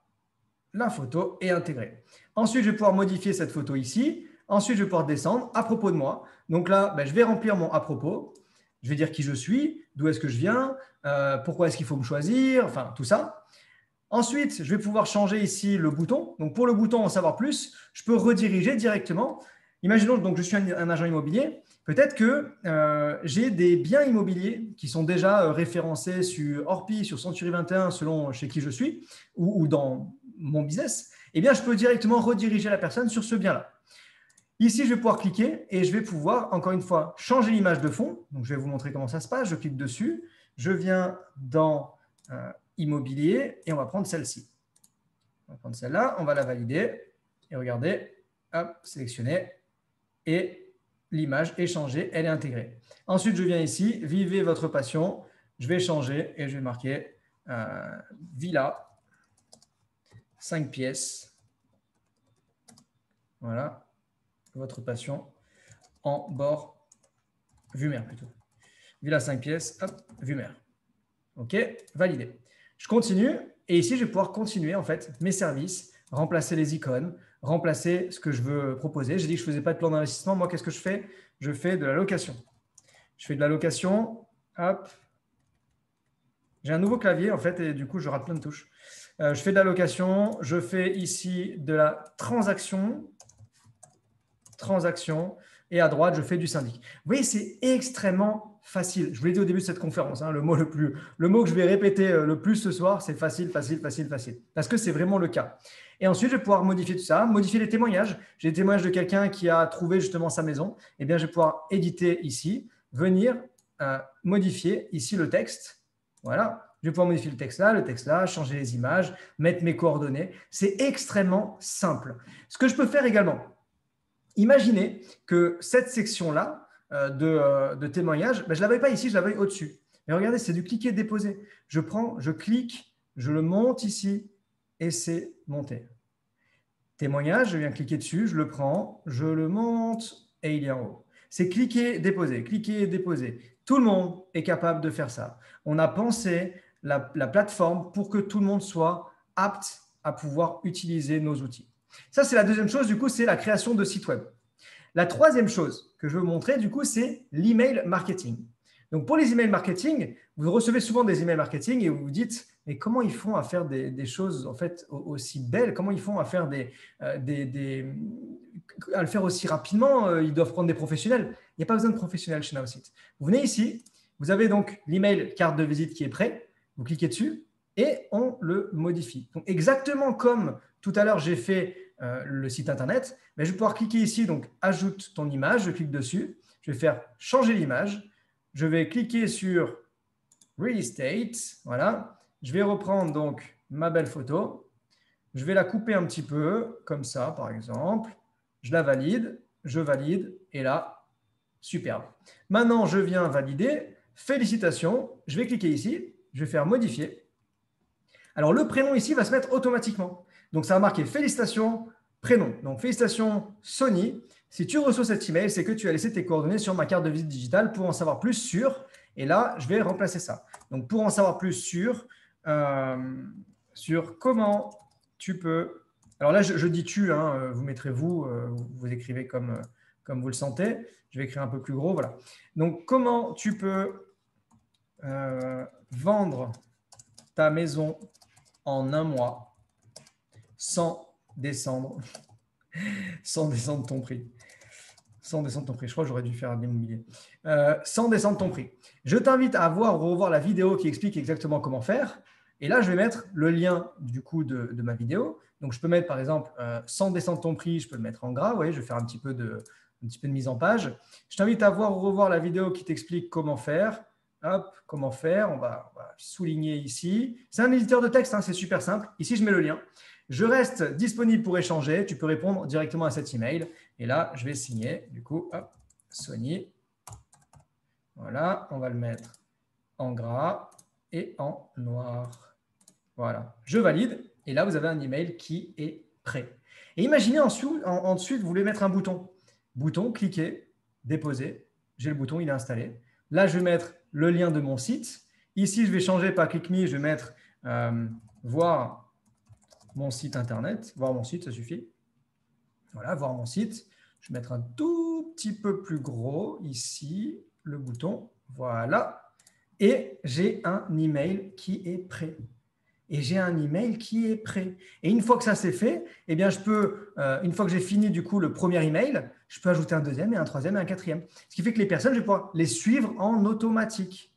la photo est intégrée. Ensuite, je vais pouvoir modifier cette photo ici. Ensuite, je vais pouvoir descendre à propos de moi. Donc là, je vais remplir mon à propos. Je vais dire qui je suis, d'où est-ce que je viens, pourquoi est-ce qu'il faut me choisir, enfin tout ça. Ensuite, je vais pouvoir changer ici le bouton. Donc pour le bouton en savoir plus, je peux rediriger directement. Imaginons donc je suis un agent immobilier. Peut-être que j'ai des biens immobiliers qui sont déjà référencés sur Orpi, sur Century 21, selon chez qui je suis, ou dans mon business. Eh bien, je peux directement rediriger la personne sur ce bien-là. Ici, je vais pouvoir cliquer et je vais pouvoir, encore une fois, changer l'image de fond. Donc, je vais vous montrer comment ça se passe. Je clique dessus. Je viens dans immobilier et on va prendre celle-ci. On va prendre celle-là, on va la valider. Et regardez, hop, sélectionner. Et l'image est changée, elle est intégrée. Ensuite, je viens ici, vivez votre passion. Je vais changer et je vais marquer villa, 5 pièces. Voilà, votre passion en bord, vue mer plutôt. Villa 5 pièces, hop, vue mer. OK, validé. Je continue et ici, je vais pouvoir continuer en fait mes services, remplacer les icônes, remplacer ce que je veux proposer. J'ai dit que je ne faisais pas de plan d'investissement. Moi, qu'est-ce que je fais? Je fais de la location. Je fais de la location. Hop. J'ai un nouveau clavier en fait et du coup, je rate plein de touches. Je fais de la location. Je fais ici de la transaction. Et à droite, je fais du syndic. Vous voyez, c'est extrêmement facile. Je vous l'ai dit au début de cette conférence, le mot que je vais répéter le plus ce soir, c'est facile, facile, facile, facile. Parce que c'est vraiment le cas. Et ensuite, je vais pouvoir modifier tout ça, modifier les témoignages. J'ai des témoignages de quelqu'un qui a trouvé justement sa maison. Eh bien, je vais pouvoir éditer ici, venir modifier ici le texte. Voilà. Je vais pouvoir modifier le texte là, changer les images, mettre mes coordonnées. C'est extrêmement simple. Ce que je peux faire également, imaginez que cette section-là de témoignage, je ne l'avais pas ici, je l'avais au-dessus. Mais regardez, c'est du cliquer déposer. Je prends, je clique, je le monte ici et c'est monté. Témoignage, je viens cliquer dessus, je le prends, je le monte et il est en haut. C'est cliquer, déposer, cliquer, déposer. Tout le monde est capable de faire ça. On a pensé la plateforme pour que tout le monde soit apte à pouvoir utiliser nos outils. Ça, c'est la deuxième chose, du coup, c'est la création de sites web. La troisième chose que je veux vous montrer, du coup, c'est l'email marketing. Donc, pour les emails marketing, vous recevez souvent des emails marketing et vous vous dites, mais comment ils font à faire des choses en fait aussi belles? Comment ils font à faire à le faire aussi rapidement? Ils doivent prendre des professionnels. Il n'y a pas besoin de professionnels chez Nowsite. Vous venez ici, vous avez donc l'email carte de visite qui est prêt. Vous cliquez dessus et on le modifie. Donc, exactement comme tout à l'heure, j'ai fait le site internet, mais je vais pouvoir cliquer ici, donc ajoute ton image, je clique dessus, je vais faire changer l'image, je vais cliquer sur Real Estate, voilà, je vais reprendre donc ma belle photo, je vais la couper un petit peu, comme ça par exemple, je la valide, je valide, et là, superbe. Maintenant, je viens valider, félicitations, je vais cliquer ici, je vais faire modifier. Alors, le prénom ici va se mettre automatiquement. Donc, ça va marquer félicitations, prénom. Donc, félicitations Sony. Si tu reçois cet email, c'est que tu as laissé tes coordonnées sur ma carte de visite digitale pour en savoir plus sur. Et là, je vais remplacer ça. Donc, pour en savoir plus sur comment tu peux. Alors là, je dis tu, hein, vous mettrez vous écrivez comme vous le sentez. Je vais écrire un peu plus gros. Voilà. Donc, comment tu peux vendre ta maison en un mois sans descendre ton prix. Sans descendre ton prix. Je crois que j'aurais dû faire un immobilier. Sans descendre ton prix. Je t'invite à revoir la vidéo qui explique exactement comment faire. Et là, je vais mettre le lien du coup de ma vidéo. Donc, je peux mettre par exemple sans descendre ton prix, je peux le mettre en gras. Vous voyez, je vais faire un petit peu de mise en page. Je t'invite à revoir la vidéo qui t'explique comment faire. Hop, comment faire. On va souligner ici. C'est un éditeur de texte, hein, c'est super simple. Ici, je mets le lien. Je reste disponible pour échanger. Tu peux répondre directement à cet email. Et là, je vais signer. Du coup, hop, Sony. Voilà, on va le mettre en gras et en noir. Voilà, je valide. Et là, vous avez un email qui est prêt. Et imaginez ensuite, vous voulez mettre un bouton. Bouton, cliquez, déposer. J'ai le bouton, il est installé. Là, je vais mettre le lien de mon site. Ici, je vais changer par Click Me. Je vais mettre voir mon site internet. Voir mon site, ça suffit. Voilà, voir mon site. Je vais mettre un tout petit peu plus gros ici, le bouton. Voilà. Et j'ai un email qui est prêt. Et une fois que ça c'est fait, eh bien, je peux, une fois que j'ai fini du coup le premier email, je peux ajouter un deuxième et un troisième et un quatrième. Ce qui fait que les personnes, je vais pouvoir les suivre en automatique.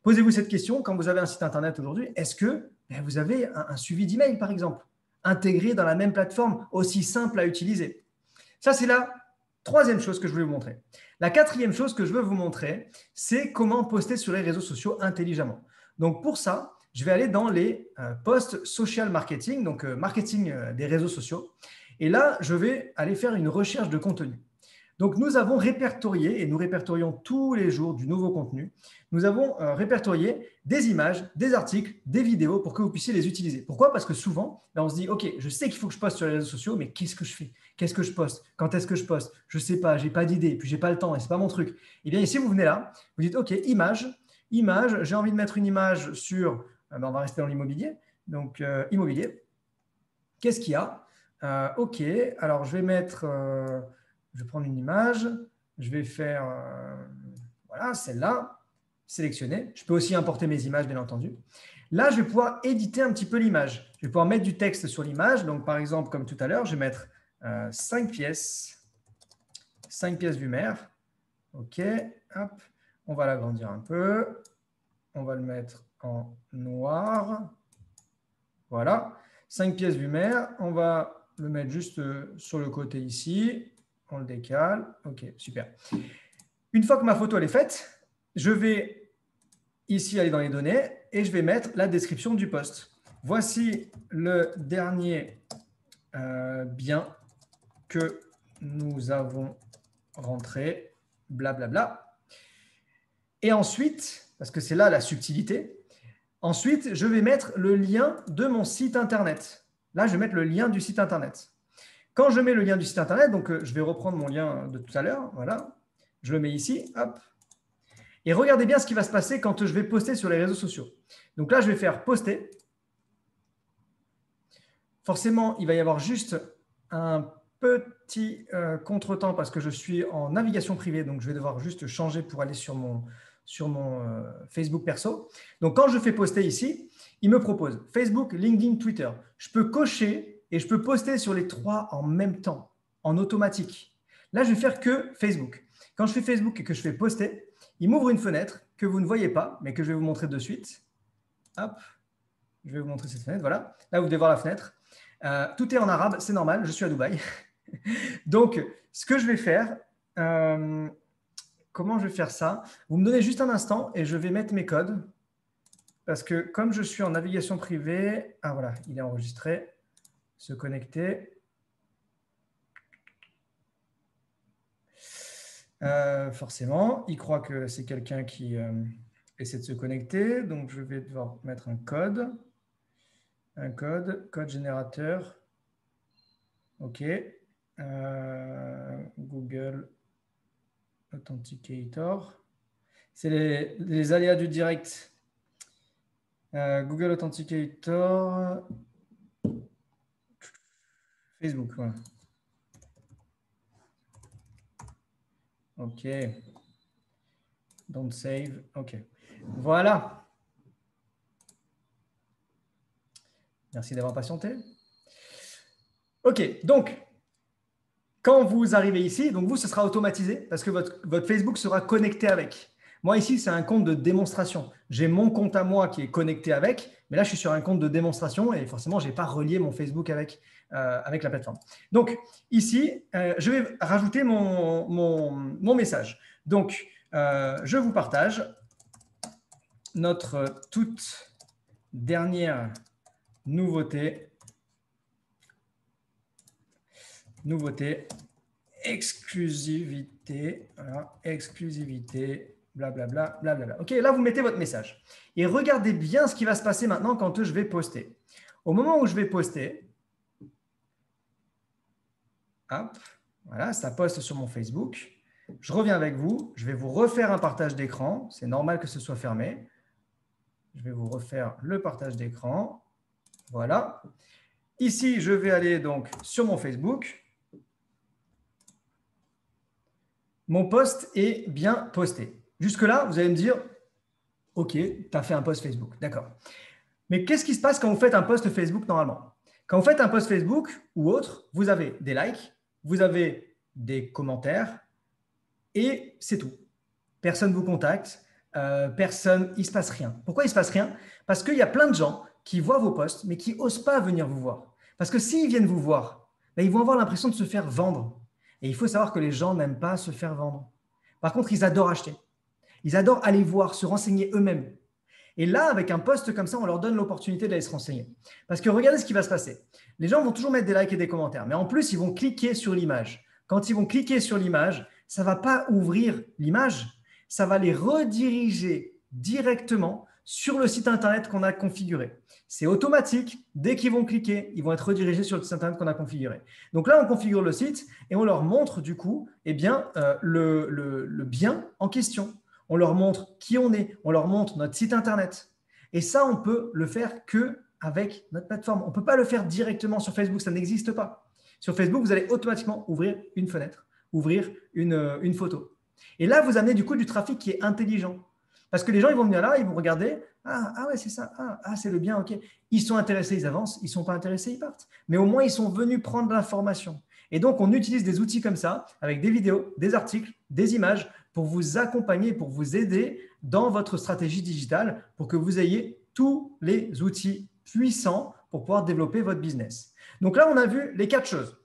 Posez-vous cette question quand vous avez un site internet aujourd'hui. Est-ce que vous avez un suivi d'email, par exemple, intégré dans la même plateforme, aussi simple à utiliser? Ça, c'est la troisième chose que je voulais vous montrer. La quatrième chose que je veux vous montrer, c'est comment poster sur les réseaux sociaux intelligemment. Donc, pour ça, je vais aller dans les posts social marketing, donc marketing des réseaux sociaux. Et là, je vais aller faire une recherche de contenu. Donc, nous avons répertorié, et nous répertorions tous les jours du nouveau contenu, nous avons répertorié des images, des articles, des vidéos pour que vous puissiez les utiliser. Pourquoi? Parce que souvent, on se dit, OK, je sais qu'il faut que je poste sur les réseaux sociaux, mais qu'est-ce que je fais? Qu'est-ce que je poste? Quand est-ce que je poste? Je ne sais pas, je n'ai pas d'idée, puis je n'ai pas le temps et ce n'est pas mon truc. Eh bien, ici, vous venez là, vous dites, OK, image, j'ai envie de mettre une image sur, on va rester dans l'immobilier, donc immobilier. Qu'est-ce qu'il y a? OK, alors je vais mettre, je vais prendre une image, je vais faire, voilà, celle-là, sélectionner. Je peux aussi importer mes images, bien entendu. Là, je vais pouvoir éditer un petit peu l'image. Je vais pouvoir mettre du texte sur l'image. Donc, par exemple, comme tout à l'heure, je vais mettre 5 pièces vue mer. OK, hop, on va l'agrandir un peu. On va le mettre en noir. Voilà, 5 pièces vue mer. On va le mettre juste sur le côté ici. On le décale. OK, super. Une fois que ma photo elle est faite, je vais ici aller dans les données et je vais mettre la description du post. Voici le dernier bien que nous avons rentré, blablabla. Et ensuite, parce que c'est là la subtilité, ensuite, je vais mettre le lien de mon site internet. Là, je vais mettre le lien du site internet. Quand je mets le lien du site internet, donc je vais reprendre mon lien de tout à l'heure, voilà, je le mets ici, hop. Et regardez bien ce qui va se passer quand je vais poster sur les réseaux sociaux. Donc là, je vais faire poster. Forcément, il va y avoir juste un petit contretemps parce que je suis en navigation privée, donc je vais devoir juste changer pour aller sur mon Facebook perso. Donc, quand je fais poster ici, il me propose Facebook, LinkedIn, Twitter. Je peux cocher et je peux poster sur les trois en même temps, en automatique. Là, je vais faire que Facebook. Quand je fais Facebook et que je fais poster, il m'ouvre une fenêtre que vous ne voyez pas, mais que je vais vous montrer de suite. Hop, je vais vous montrer cette fenêtre. Voilà, là, vous devez voir la fenêtre. Tout est en arabe, c'est normal, je suis à Dubaï. Donc, ce que je vais faire, comment je vais faire ça? Vous me donnez juste un instant et je vais mettre mes codes. Parce que comme je suis en navigation privée, ah voilà, il est enregistré, se connecter. Forcément, il croit que c'est quelqu'un qui essaie de se connecter. Donc, je vais devoir mettre un code. Un code générateur. OK. Google Authenticator. C'est les aléas du direct. Google Authenticator. Facebook, voilà. OK. Don't save. OK. Voilà. Merci d'avoir patienté. OK. Donc, quand vous arrivez ici, donc vous, ce sera automatisé parce que votre Facebook sera connecté avec. Moi, ici, c'est un compte de démonstration. J'ai mon compte à moi qui est connecté avec, mais là, je suis sur un compte de démonstration et forcément, je n'ai pas relié mon Facebook avec la plateforme. Donc, ici, je vais rajouter mon message. Donc, je vous partage notre toute dernière nouveauté, exclusivité, voilà, exclusivité, blablabla, blablabla. OK, là, vous mettez votre message. Et regardez bien ce qui va se passer maintenant quand je vais poster. Au moment où je vais poster, hop, voilà, ça poste sur mon Facebook. Je reviens avec vous. Je vais vous refaire un partage d'écran. C'est normal que ce soit fermé. Je vais vous refaire le partage d'écran. Voilà. Ici, je vais aller donc sur mon Facebook. Mon post est bien posté. Jusque-là, vous allez me dire, OK, tu as fait un post Facebook. D'accord. Mais qu'est-ce qui se passe quand vous faites un post Facebook normalement? Quand vous faites un post Facebook ou autre, vous avez des likes, vous avez des commentaires et c'est tout. Personne ne vous contacte, personne, il ne se passe rien. Pourquoi il ne se passe rien? Parce qu'il y a plein de gens qui voient vos posts mais qui n'osent pas venir vous voir. Parce que s'ils viennent vous voir, ben, ils vont avoir l'impression de se faire vendre. Et il faut savoir que les gens n'aiment pas se faire vendre. Par contre, ils adorent acheter. Ils adorent aller voir, se renseigner eux-mêmes. Et là, avec un post comme ça, on leur donne l'opportunité d'aller se renseigner. Parce que regardez ce qui va se passer. Les gens vont toujours mettre des likes et des commentaires, mais en plus, ils vont cliquer sur l'image. Quand ils vont cliquer sur l'image, ça ne va pas ouvrir l'image, ça va les rediriger directement sur le site internet qu'on a configuré. C'est automatique. Dès qu'ils vont cliquer, ils vont être redirigés sur le site internet qu'on a configuré. Donc là, on configure le site et on leur montre du coup le bien en question. On leur montre qui on est, on leur montre notre site internet. Et ça, on peut le faire qu'avec notre plateforme. On ne peut pas le faire directement sur Facebook, ça n'existe pas. Sur Facebook, vous allez automatiquement ouvrir une fenêtre, ouvrir une photo. Et là, vous amenez du coup du trafic qui est intelligent. Parce que les gens, ils vont venir là, ils vont regarder. Ah ouais, c'est ça. Ah, c'est le bien, ok. Ils sont intéressés, ils avancent. Ils ne sont pas intéressés, ils partent. Mais au moins, ils sont venus prendre l'information. Et donc, on utilise des outils comme ça, avec des vidéos, des articles, des images, pour vous accompagner, pour vous aider dans votre stratégie digitale, pour que vous ayez tous les outils puissants pour pouvoir développer votre business. Donc là, on a vu les 4 choses.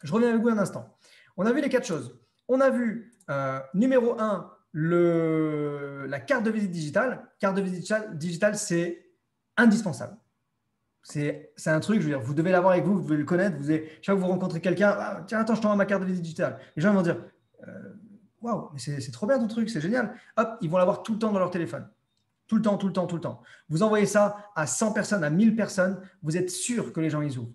Je reviens avec vous un instant. On a vu les 4 choses. On a vu, numéro 1, la carte de visite digitale. Carte de visite digitale, c'est indispensable. C'est un truc, je veux dire, vous devez l'avoir avec vous, vous devez le connaître. Chaque fois que vous rencontrez quelqu'un, tiens, attends, je t'envoie ma carte de visite digitale. Les gens vont dire, waouh, mais c'est trop bien ton truc, c'est génial. Hop, ils vont l'avoir tout le temps dans leur téléphone. Tout le temps, tout le temps, tout le temps. Vous envoyez ça à 100 personnes, à 1000 personnes, vous êtes sûr que les gens ils ouvrent.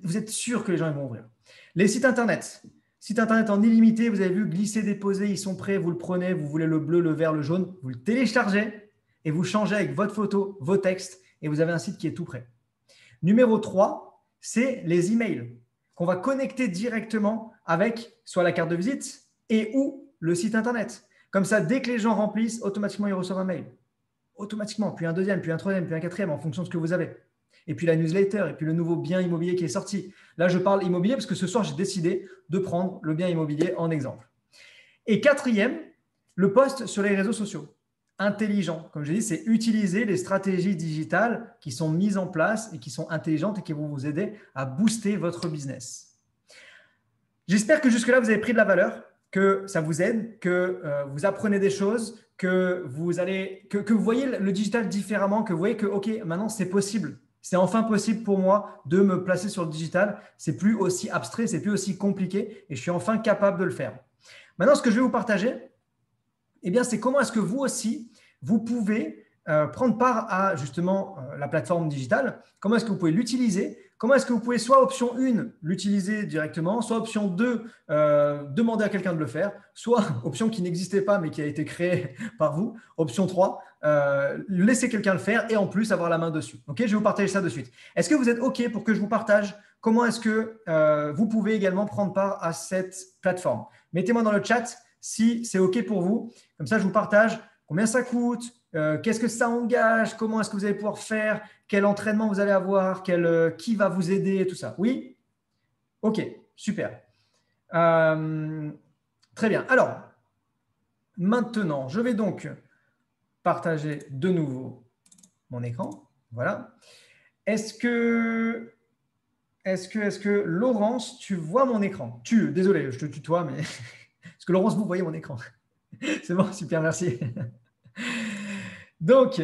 Vous êtes sûr que les gens ils vont ouvrir. Les sites internet. Site internet en illimité, vous avez vu, glisser, déposer, ils sont prêts, vous le prenez, vous voulez le bleu, le vert, le jaune, vous le téléchargez et vous changez avec votre photo, vos textes et vous avez un site qui est tout prêt. Numéro 3, c'est les emails qu'on va connecter directement avec soit la carte de visite et ou le site internet. Comme ça, dès que les gens remplissent, automatiquement, ils reçoivent un mail. Automatiquement, puis un deuxième, puis un troisième, puis un quatrième, en fonction de ce que vous avez. Et puis la newsletter, et puis le nouveau bien immobilier qui est sorti. Là, je parle immobilier parce que ce soir, j'ai décidé de prendre le bien immobilier en exemple. Et quatrième, le post sur les réseaux sociaux. Intelligent, comme je dis, c'est utiliser les stratégies digitales qui sont mises en place et qui sont intelligentes et qui vont vous aider à booster votre business. J'espère que jusque-là, vous avez pris de la valeur, que ça vous aide, que vous apprenez des choses, que vous voyez le digital différemment, que vous voyez que, OK, maintenant, c'est possible. C'est enfin possible pour moi de me placer sur le digital. C'est plus aussi abstrait, c'est plus aussi compliqué et je suis enfin capable de le faire. Maintenant, ce que je vais vous partager, eh bien, c'est comment est-ce que vous aussi, vous pouvez prendre part à justement la plateforme digitale. Comment est-ce que vous pouvez l'utiliser Comment est-ce que vous pouvez soit option 1, l'utiliser directement, soit option 2, demander à quelqu'un de le faire, soit option qui n'existait pas mais qui a été créée par vous, option 3, laisser quelqu'un le faire et en plus avoir la main dessus. Ok, je vais vous partager ça de suite. Est-ce que vous êtes OK pour que je vous partage comment est-ce que vous pouvez également prendre part à cette plateforme? Mettez-moi dans le chat si c'est OK pour vous. Comme ça, je vous partage combien ça coûte, qu'est-ce que ça engage, comment est-ce que vous allez pouvoir faire, quel entraînement vous allez avoir, qui va vous aider, tout ça. Oui? OK, super. Très bien. Alors, maintenant, je vais donc partager de nouveau mon écran. Voilà. Est-ce que Laurence, tu vois mon écran? Désolé, je te tutoie, mais est-ce que Laurence, vous voyez mon écran? C'est bon, super, merci. Donc,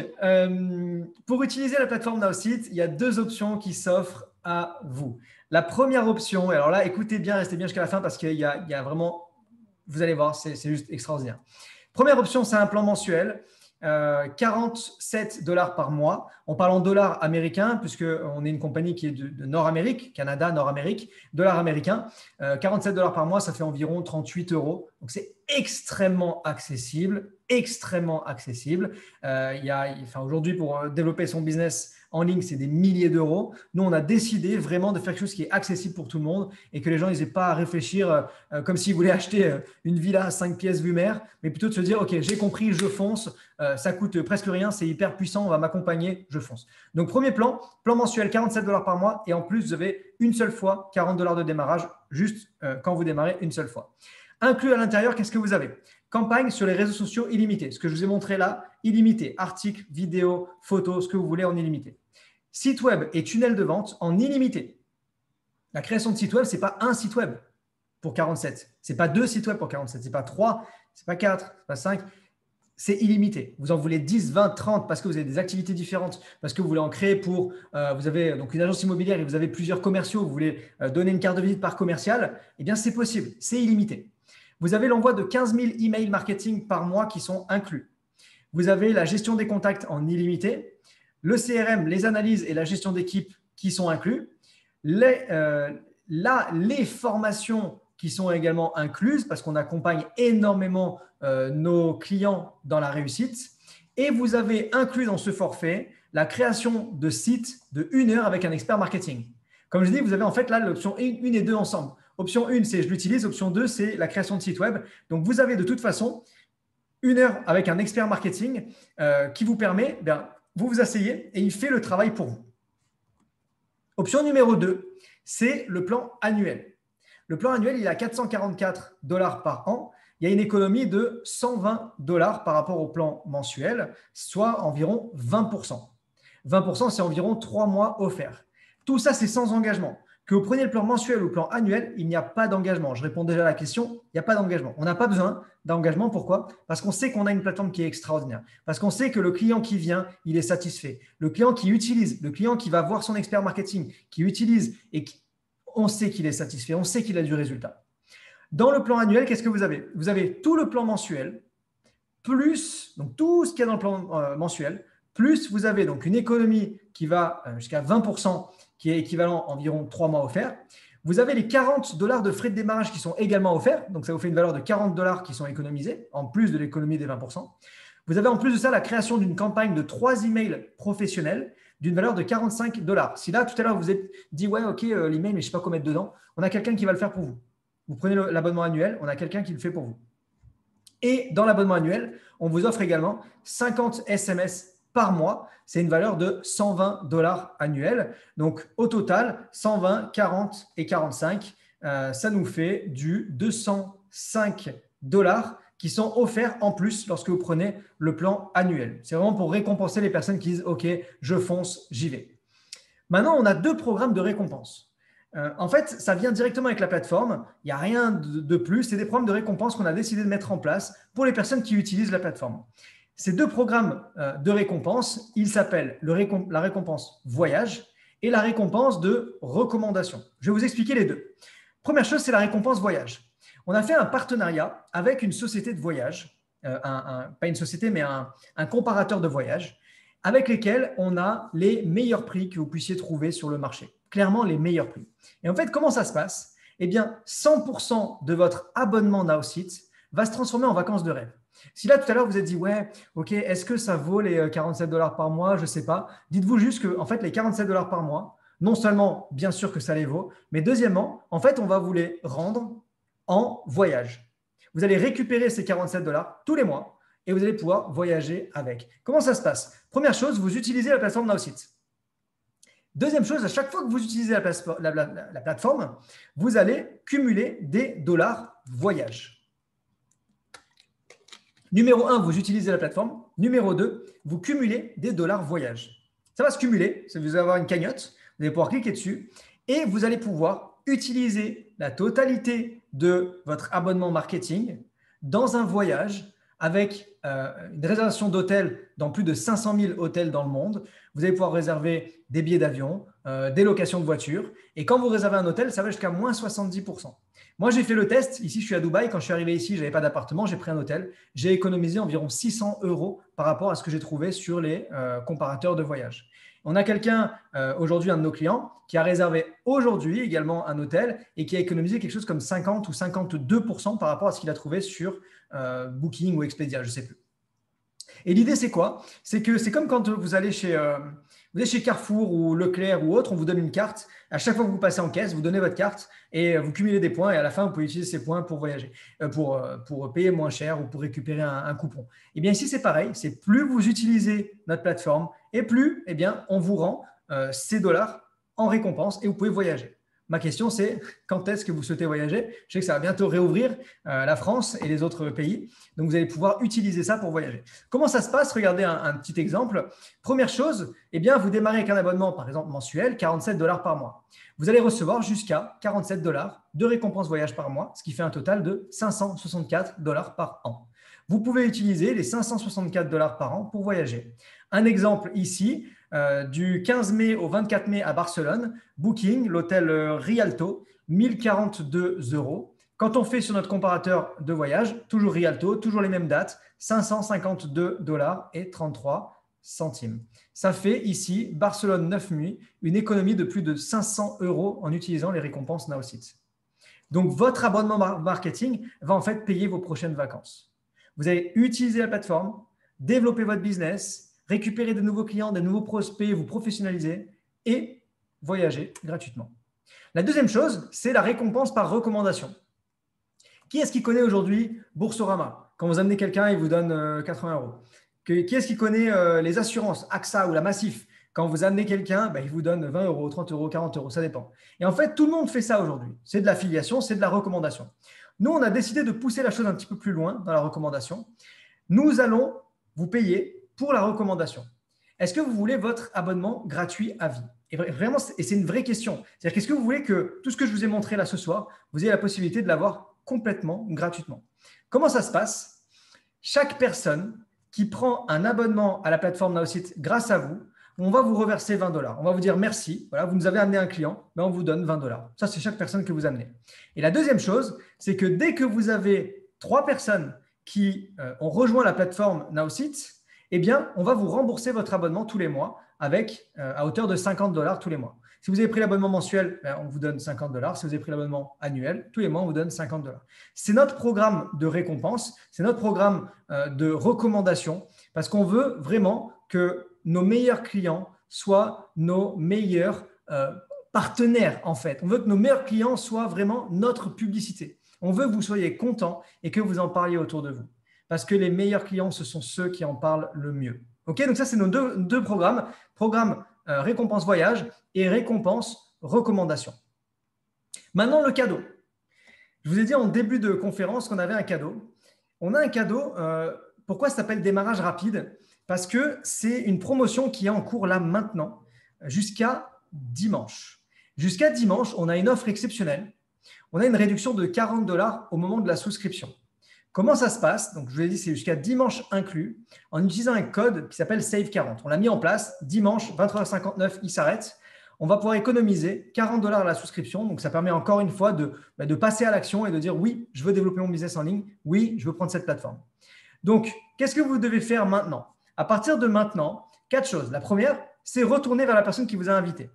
pour utiliser la plateforme Nowceat, il y a deux options qui s'offrent à vous. La première option, et alors là, écoutez bien, restez bien jusqu'à la fin parce qu'il y a vraiment, vous allez voir, c'est juste extraordinaire. Première option, c'est un plan mensuel. 47 $ par mois. On parle en dollars américains, puisqu'on est une compagnie qui est de Nord-Amérique, Canada, Nord-Amérique, dollars américains. 47 $ par mois, ça fait environ 38 €. Donc, c'est extrêmement accessible, extrêmement accessible. Aujourd'hui, pour développer son business en ligne, c'est des milliers d'euros. Nous, on a décidé vraiment de faire quelque chose qui est accessible pour tout le monde et que les gens n'aient pas à réfléchir comme s'ils voulaient acheter une villa à 5 pièces vue mer, mais plutôt de se dire, OK, j'ai compris, je fonce, ça coûte presque rien, c'est hyper puissant, on va m'accompagner, je fonce. Donc, premier plan mensuel, 47 $ par mois et en plus, vous avez une seule fois 40 $ de démarrage, juste quand vous démarrez une seule fois. Inclus à l'intérieur, qu'est-ce que vous avez? Campagne sur les réseaux sociaux illimitée. Ce que je vous ai montré là, illimité. Articles, vidéos, photos, ce que vous voulez en illimité. Site web et tunnel de vente en illimité. La création de site web, ce n'est pas un site web pour 47. Ce n'est pas 2 sites web pour 47. Ce n'est pas 3, ce n'est pas 4, ce n'est pas 5. C'est illimité. Vous en voulez 10, 20, 30 parce que vous avez des activités différentes, parce que vous voulez en créer pour… vous avez donc une agence immobilière et vous avez plusieurs commerciaux, vous voulez donner une carte de visite par commercial, eh bien, c'est possible. C'est illimité. Vous avez l'envoi de 15 000 emails marketing par mois qui sont inclus. Vous avez la gestion des contacts en illimité, le CRM, les analyses et la gestion d'équipe qui sont inclus, les formations qui sont également incluses parce qu'on accompagne énormément nos clients dans la réussite. Et vous avez inclus dans ce forfait la création de sites de 1 heure avec un expert marketing. Comme je dis, vous avez en fait là l'option 1 et 2 ensemble. Option 1, c'est je l'utilise. Option 2, c'est la création de site web. Donc, vous avez de toute façon 1 heure avec un expert marketing qui vous permet, vous vous asseyez et il fait le travail pour vous. Option numéro 2, c'est le plan annuel. Le plan annuel, il est à 444 $ par an. Il y a une économie de 120 $ par rapport au plan mensuel, soit environ 20%. 20%, c'est environ 3 mois offerts. Tout ça, c'est sans engagement. Que vous preniez le plan mensuel ou le plan annuel, il n'y a pas d'engagement. Je réponds déjà à la question, il n'y a pas d'engagement. On n'a pas besoin d'engagement. Pourquoi? Parce qu'on sait qu'on a une plateforme qui est extraordinaire. Parce qu'on sait que le client qui vient, il est satisfait. Le client qui utilise, le client qui va voir son expert marketing, qui utilise et on sait qu'il est satisfait, on sait qu'il a du résultat. Dans le plan annuel, qu'est-ce que vous avez? Vous avez tout le plan mensuel, plus donc tout ce qu'il y a dans le plan mensuel, plus vous avez donc une économie qui va jusqu'à 20%, qui est équivalent à environ 3 mois offerts. Vous avez les 40 $ de frais de démarrage qui sont également offerts. Donc, ça vous fait une valeur de 40 $ qui sont économisés, en plus de l'économie des 20%. Vous avez en plus de ça la création d'une campagne de 3 emails professionnels d'une valeur de 45 $. Si là, tout à l'heure, vous êtes dit, ouais, OK, l'email, mais je ne sais pas quoi mettre dedans, on a quelqu'un qui va le faire pour vous. Vous prenez l'abonnement annuel, on a quelqu'un qui le fait pour vous. Et dans l'abonnement annuel, on vous offre également 50 SMS par mois. C'est une valeur de 120 $ annuels. Donc, au total, 120, 40 et 45, ça nous fait du 205 $ qui sont offerts en plus lorsque vous prenez le plan annuel. C'est vraiment pour récompenser les personnes qui disent « OK, je fonce, j'y vais ». Maintenant, on a 2 programmes de récompense. En fait, ça vient directement avec la plateforme. Il n'y a rien de plus. C'est des programmes de récompense qu'on a décidé de mettre en place pour les personnes qui utilisent la plateforme. Ces 2 programmes de récompense, ils s'appellent la récompense voyage et la récompense de recommandation. Je vais vous expliquer les deux. Première chose, c'est la récompense voyage. On a fait un partenariat avec une société de voyage, pas une société, mais un comparateur de voyage, avec lesquels on a les meilleurs prix que vous puissiez trouver sur le marché. clairement les meilleurs prix. Et en fait, comment ça se passe? Eh bien, 100% de votre abonnement Nowsite va se transformer en vacances de rêve. Si là, tout à l'heure, vous êtes dit, ouais, ok, est-ce que ça vaut les 47 $ par mois? Je ne sais pas. Dites-vous juste que, en fait, les 47 $ par mois, non seulement, bien sûr que ça les vaut, mais deuxièmement, en fait, on va vous les rendre en voyage. Vous allez récupérer ces 47 $ tous les mois et vous allez pouvoir voyager avec. Comment ça se passe? Première chose, vous utilisez la plateforme Nowsite. Deuxième chose, à chaque fois que vous utilisez la plateforme, vous allez cumuler des dollars voyage. Numéro 1, vous utilisez la plateforme. Numéro 2, vous cumulez des dollars voyage. Ça va se cumuler, vous allez avoir une cagnotte, vous allez pouvoir cliquer dessus et vous allez pouvoir utiliser la totalité de votre abonnement marketing dans un voyage avec une réservation d'hôtel dans plus de 500 000 hôtels dans le monde. Vous allez pouvoir réserver des billets d'avion, des locations de voitures. Et quand vous réservez un hôtel, ça va jusqu'à moins 70%. Moi, j'ai fait le test. Ici, je suis à Dubaï. Quand je suis arrivé ici, je n'avais pas d'appartement. J'ai pris un hôtel. J'ai économisé environ 600 € par rapport à ce que j'ai trouvé sur les comparateurs de voyage. On a quelqu'un, aujourd'hui, un de nos clients, qui a réservé aujourd'hui également un hôtel et qui a économisé quelque chose comme 50 ou 52% par rapport à ce qu'il a trouvé sur Booking ou Expedia, je ne sais plus. Et l'idée, c'est quoi? C'est que c'est comme quand vous allez chez Carrefour ou Leclerc ou autre, on vous donne une carte. À chaque fois que vous passez en caisse, vous donnez votre carte et vous cumulez des points. Et à la fin, vous pouvez utiliser ces points pour voyager, pour payer moins cher ou pour récupérer un coupon. Et bien ici, c'est pareil. C'est plus vous utilisez notre plateforme et plus on vous rend ces dollars en récompense et vous pouvez voyager. Ma question, c'est quand est-ce que vous souhaitez voyager? Je sais que ça va bientôt réouvrir la France et les autres pays. Donc, vous allez pouvoir utiliser ça pour voyager. Comment ça se passe? Regardez un petit exemple. Première chose, vous démarrez avec un abonnement, par exemple, mensuel, 47 $ par mois. Vous allez recevoir jusqu'à 47 $ de récompense voyage par mois, ce qui fait un total de 564 $ par an. Vous pouvez utiliser les 564 $ par an pour voyager. Un exemple ici, du 15 mai au 24 mai à Barcelone, Booking, l'hôtel Rialto, 1042 €. Quand on fait sur notre comparateur de voyage, toujours Rialto, toujours les mêmes dates, 552 $ et 33 centimes. Ça fait ici, Barcelone 9 nuits, une économie de plus de 500 € en utilisant les récompenses Nowsite. Donc, votre abonnement marketing va en fait payer vos prochaines vacances. Vous allez utiliser la plateforme, développer votre business, récupérer de nouveaux clients, de nouveaux prospects, vous professionnaliser et voyager gratuitement. La deuxième chose, c'est la récompense par recommandation. Qui est-ce qui connaît aujourd'hui Boursorama? Quand vous amenez quelqu'un, il vous donne 80 €. Qui est-ce qui connaît les assurances, AXA ou la Massif? Quand vous amenez quelqu'un, il vous donne 20 €, 30 €, 40 €, ça dépend. Et en fait, tout le monde fait ça aujourd'hui. C'est de l'affiliation, c'est de la recommandation. Nous, on a décidé de pousser la chose un petit peu plus loin dans la recommandation. Nous allons vous payer pour la recommandation. Est-ce que vous voulez votre abonnement gratuit à vie? Et vraiment, c'est une vraie question. C'est-à-dire, qu'est-ce que vous voulez que tout ce que je vous ai montré là ce soir, vous ayez la possibilité de l'avoir complètement gratuitement? Comment ça se passe? Chaque personne qui prend un abonnement à la plateforme Nowsite grâce à vous, on va vous reverser 20 $. On va vous dire merci. Voilà, vous nous avez amené un client, mais on vous donne 20 $. Ça, c'est chaque personne que vous amenez. Et la deuxième chose, c'est que dès que vous avez 3 personnes qui ont rejoint la plateforme Nowsite, on va vous rembourser votre abonnement tous les mois à hauteur de 50 $ tous les mois. Si vous avez pris l'abonnement mensuel, on vous donne 50 $. Si vous avez pris l'abonnement annuel, tous les mois, on vous donne 50 $. C'est notre programme de récompense, c'est notre programme de recommandation parce qu'on veut vraiment que nos meilleurs clients soient nos meilleurs partenaires en fait. On veut que nos meilleurs clients soient vraiment notre publicité. On veut que vous soyez contents et que vous en parliez autour de vous. Parce que les meilleurs clients, ce sont ceux qui en parlent le mieux. Ok, donc ça, c'est nos deux programmes. Programme récompense voyage et récompense recommandation. Maintenant, le cadeau. Je vous ai dit en début de conférence qu'on avait un cadeau. On a un cadeau. Pourquoi ça s'appelle démarrage rapide? Parce que c'est une promotion qui est en cours là maintenant jusqu'à dimanche. Jusqu'à dimanche, on a une offre exceptionnelle. On a une réduction de 40 $ au moment de la souscription. Comment ça se passe? Donc, je vous l'ai dit, c'est jusqu'à dimanche inclus, en utilisant un code qui s'appelle SAVE40. On l'a mis en place, dimanche, 20h59, il s'arrête. On va pouvoir économiser 40 $ à la souscription. Donc, ça permet encore une fois de passer à l'action et de dire oui, je veux développer mon business en ligne. Oui, je veux prendre cette plateforme. Donc, qu'est-ce que vous devez faire maintenant? À partir de maintenant, 4 choses. La première, c'est retourner vers la personne qui vous a invité.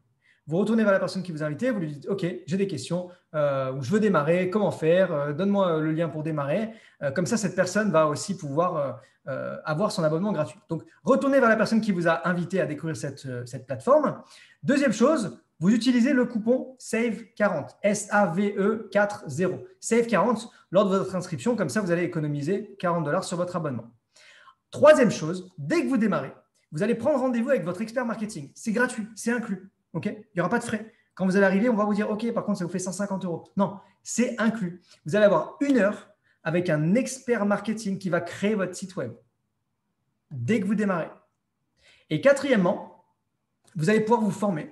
Vous retournez vers la personne qui vous a invité, vous lui dites « Ok, j'ai des questions, ou je veux démarrer, comment faire, donne-moi le lien pour démarrer. » Comme ça, cette personne va aussi pouvoir avoir son abonnement gratuit. Donc, retournez vers la personne qui vous a invité à découvrir cette plateforme. Deuxième chose, vous utilisez le coupon SAVE40, S-A-V-E 40, SAVE40 lors de votre inscription. Comme ça, vous allez économiser 40 $ sur votre abonnement. Troisième chose, dès que vous démarrez, vous allez prendre rendez-vous avec votre expert marketing. C'est gratuit, c'est inclus. Okay, il n'y aura pas de frais. Quand vous allez arriver, on va vous dire « Ok, par contre, ça vous fait 150 €. » Non, c'est inclus. Vous allez avoir 1 heure avec un expert marketing qui va créer votre site web dès que vous démarrez. Et quatrièmement, vous allez pouvoir vous former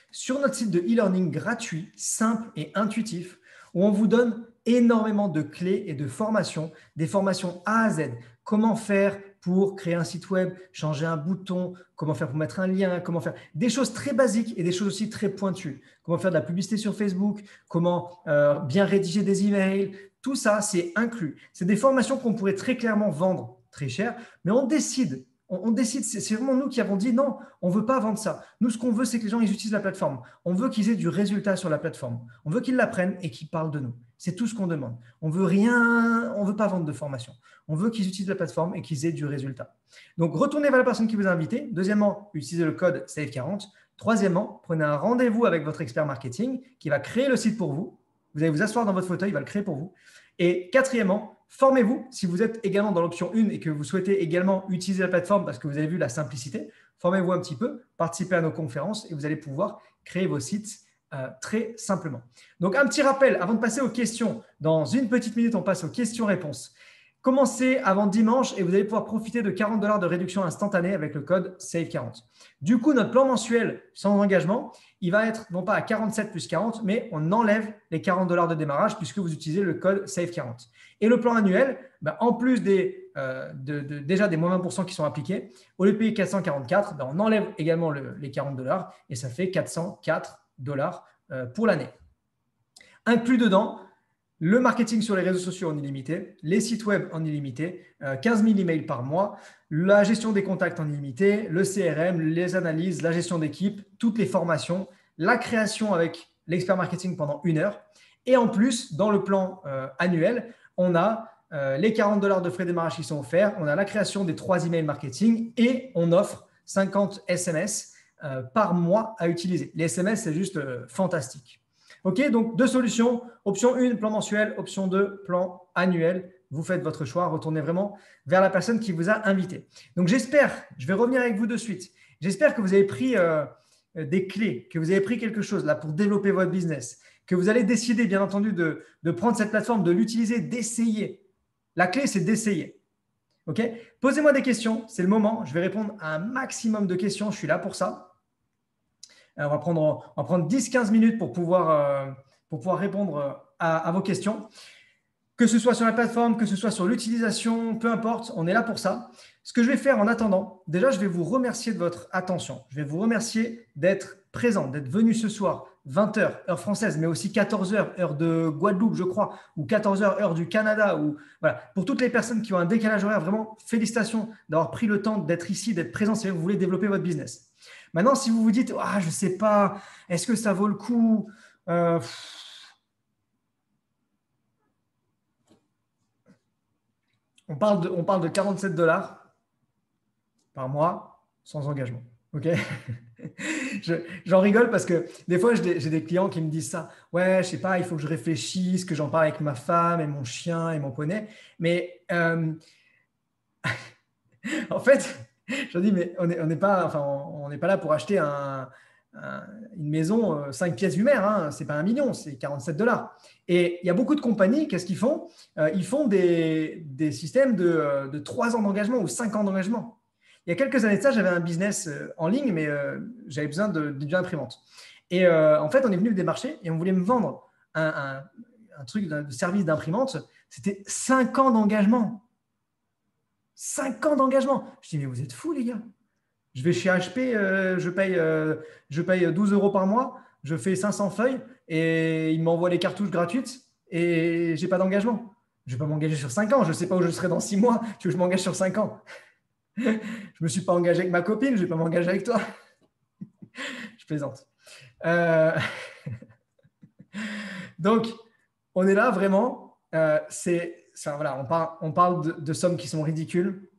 sur notre site de e-learning gratuit, simple et intuitif, où on vous donne énormément de clés et de formations, des formations A à Z. Comment faire pour créer un site web, changer un bouton, comment faire pour mettre un lien, comment faire des choses très basiques et des choses aussi très pointues. Comment faire de la publicité sur Facebook, comment bien rédiger des emails. Tout ça, c'est inclus. C'est des formations qu'on pourrait très clairement vendre très cher, mais on décide. On décide, c'est vraiment nous qui avons dit non, on ne veut pas vendre ça. Nous, ce qu'on veut, c'est que les gens ils utilisent la plateforme. On veut qu'ils aient du résultat sur la plateforme. On veut qu'ils l'apprennent et qu'ils parlent de nous. C'est tout ce qu'on demande. On veut rien, on ne veut pas vendre de formation. On veut qu'ils utilisent la plateforme et qu'ils aient du résultat. Donc, retournez vers la personne qui vous a invité. Deuxièmement, utilisez le code SAVE40. Troisièmement, prenez un rendez-vous avec votre expert marketing qui va créer le site pour vous. Vous allez vous asseoir dans votre fauteuil, il va le créer pour vous. Et quatrièmement, formez-vous. Si vous êtes également dans l'option 1 et que vous souhaitez également utiliser la plateforme parce que vous avez vu la simplicité, formez-vous un petit peu, participez à nos conférences et vous allez pouvoir créer vos sites très simplement. Donc, un petit rappel avant de passer aux questions. Dans une petite minute, on passe aux questions-réponses. Commencez avant dimanche et vous allez pouvoir profiter de 40 $ de réduction instantanée avec le code SAVE40. Du coup, notre plan mensuel sans engagement, il va être non pas à 47 plus 40, mais on enlève les 40 $ de démarrage puisque vous utilisez le code SAVE40. Et le plan annuel, en plus déjà des moins 20% qui sont appliqués, au lieu de payer 444, on enlève également les 40 $ et ça fait 404 $ pour l'année. Inclus dedans, le marketing sur les réseaux sociaux en illimité, les sites web en illimité, 15 000 emails par mois, la gestion des contacts en illimité, le CRM, les analyses, la gestion d'équipe, toutes les formations, la création avec l'expert marketing pendant 1 heure. Et en plus, dans le plan annuel, on a les 40 $ de frais de démarrage qui sont offerts, on a la création des 3 emails marketing et on offre 50 SMS par mois à utiliser. Les SMS, c'est juste fantastique. OK, donc 2 solutions. Option 1, plan mensuel. Option 2, plan annuel. Vous faites votre choix. Retournez vraiment vers la personne qui vous a invité. Donc, j'espère, je vais revenir avec vous de suite. J'espère que vous avez pris des clés, que vous avez pris quelque chose là pour développer votre business, que vous allez décider, bien entendu, de prendre cette plateforme, de l'utiliser, d'essayer. La clé, c'est d'essayer. OK? Posez-moi des questions. C'est le moment. Je vais répondre à un maximum de questions. Je suis là pour ça. On va prendre 10-15 minutes pour pouvoir répondre à vos questions. Que ce soit sur la plateforme, que ce soit sur l'utilisation, peu importe, on est là pour ça. Ce que je vais faire en attendant, déjà, je vais vous remercier de votre attention. Je vais vous remercier d'être présent, d'être venu ce soir, 20 h, heure française, mais aussi 14 h, heure de Guadeloupe, je crois, ou 14 h, heure du Canada. Voilà. Pour toutes les personnes qui ont un décalage horaire, vraiment, félicitations d'avoir pris le temps d'être ici, d'être présent si vous voulez développer votre business. Maintenant, si vous vous dites « je ne sais pas, est-ce que ça vaut le coup ?» On parle de 47 $ par mois sans engagement. OK. J'en rigole parce que des fois, j'ai des clients qui me disent ça. « Ouais, je ne sais pas, il faut que je réfléchisse, que j'en parle avec ma femme et mon chien et mon poney. » Mais en fait… Je dis, mais on n'est pas là pour acheter une maison 5 pièces du maire. Hein. Ce n'est pas 1 million, c'est 47 $. Et il y a beaucoup de compagnies, qu'est-ce qu'ils font? Ils font des systèmes de 3 ans d'engagement ou 5 ans d'engagement. Il y a quelques années de ça, j'avais un business en ligne, mais j'avais besoin d'une imprimante. Et en fait, on est venu me démarcher et on voulait me vendre un truc de service d'imprimante. C'était 5 ans d'engagement. 5 ans d'engagement. Je dis, mais vous êtes fous, les gars. Je vais chez HP, je paye 12 € par mois, je fais 500 feuilles et ils m'envoient les cartouches gratuites et je n'ai pas d'engagement. Je ne vais pas m'engager sur 5 ans. Je ne sais pas où je serai dans 6 mois. Tu veux que je m'engage sur 5 ans? Je ne me suis pas engagé avec ma copine, je ne vais pas m'engager avec toi. Je plaisante. Euh, Donc, on est là vraiment. Voilà, on parle de sommes qui sont ridicules,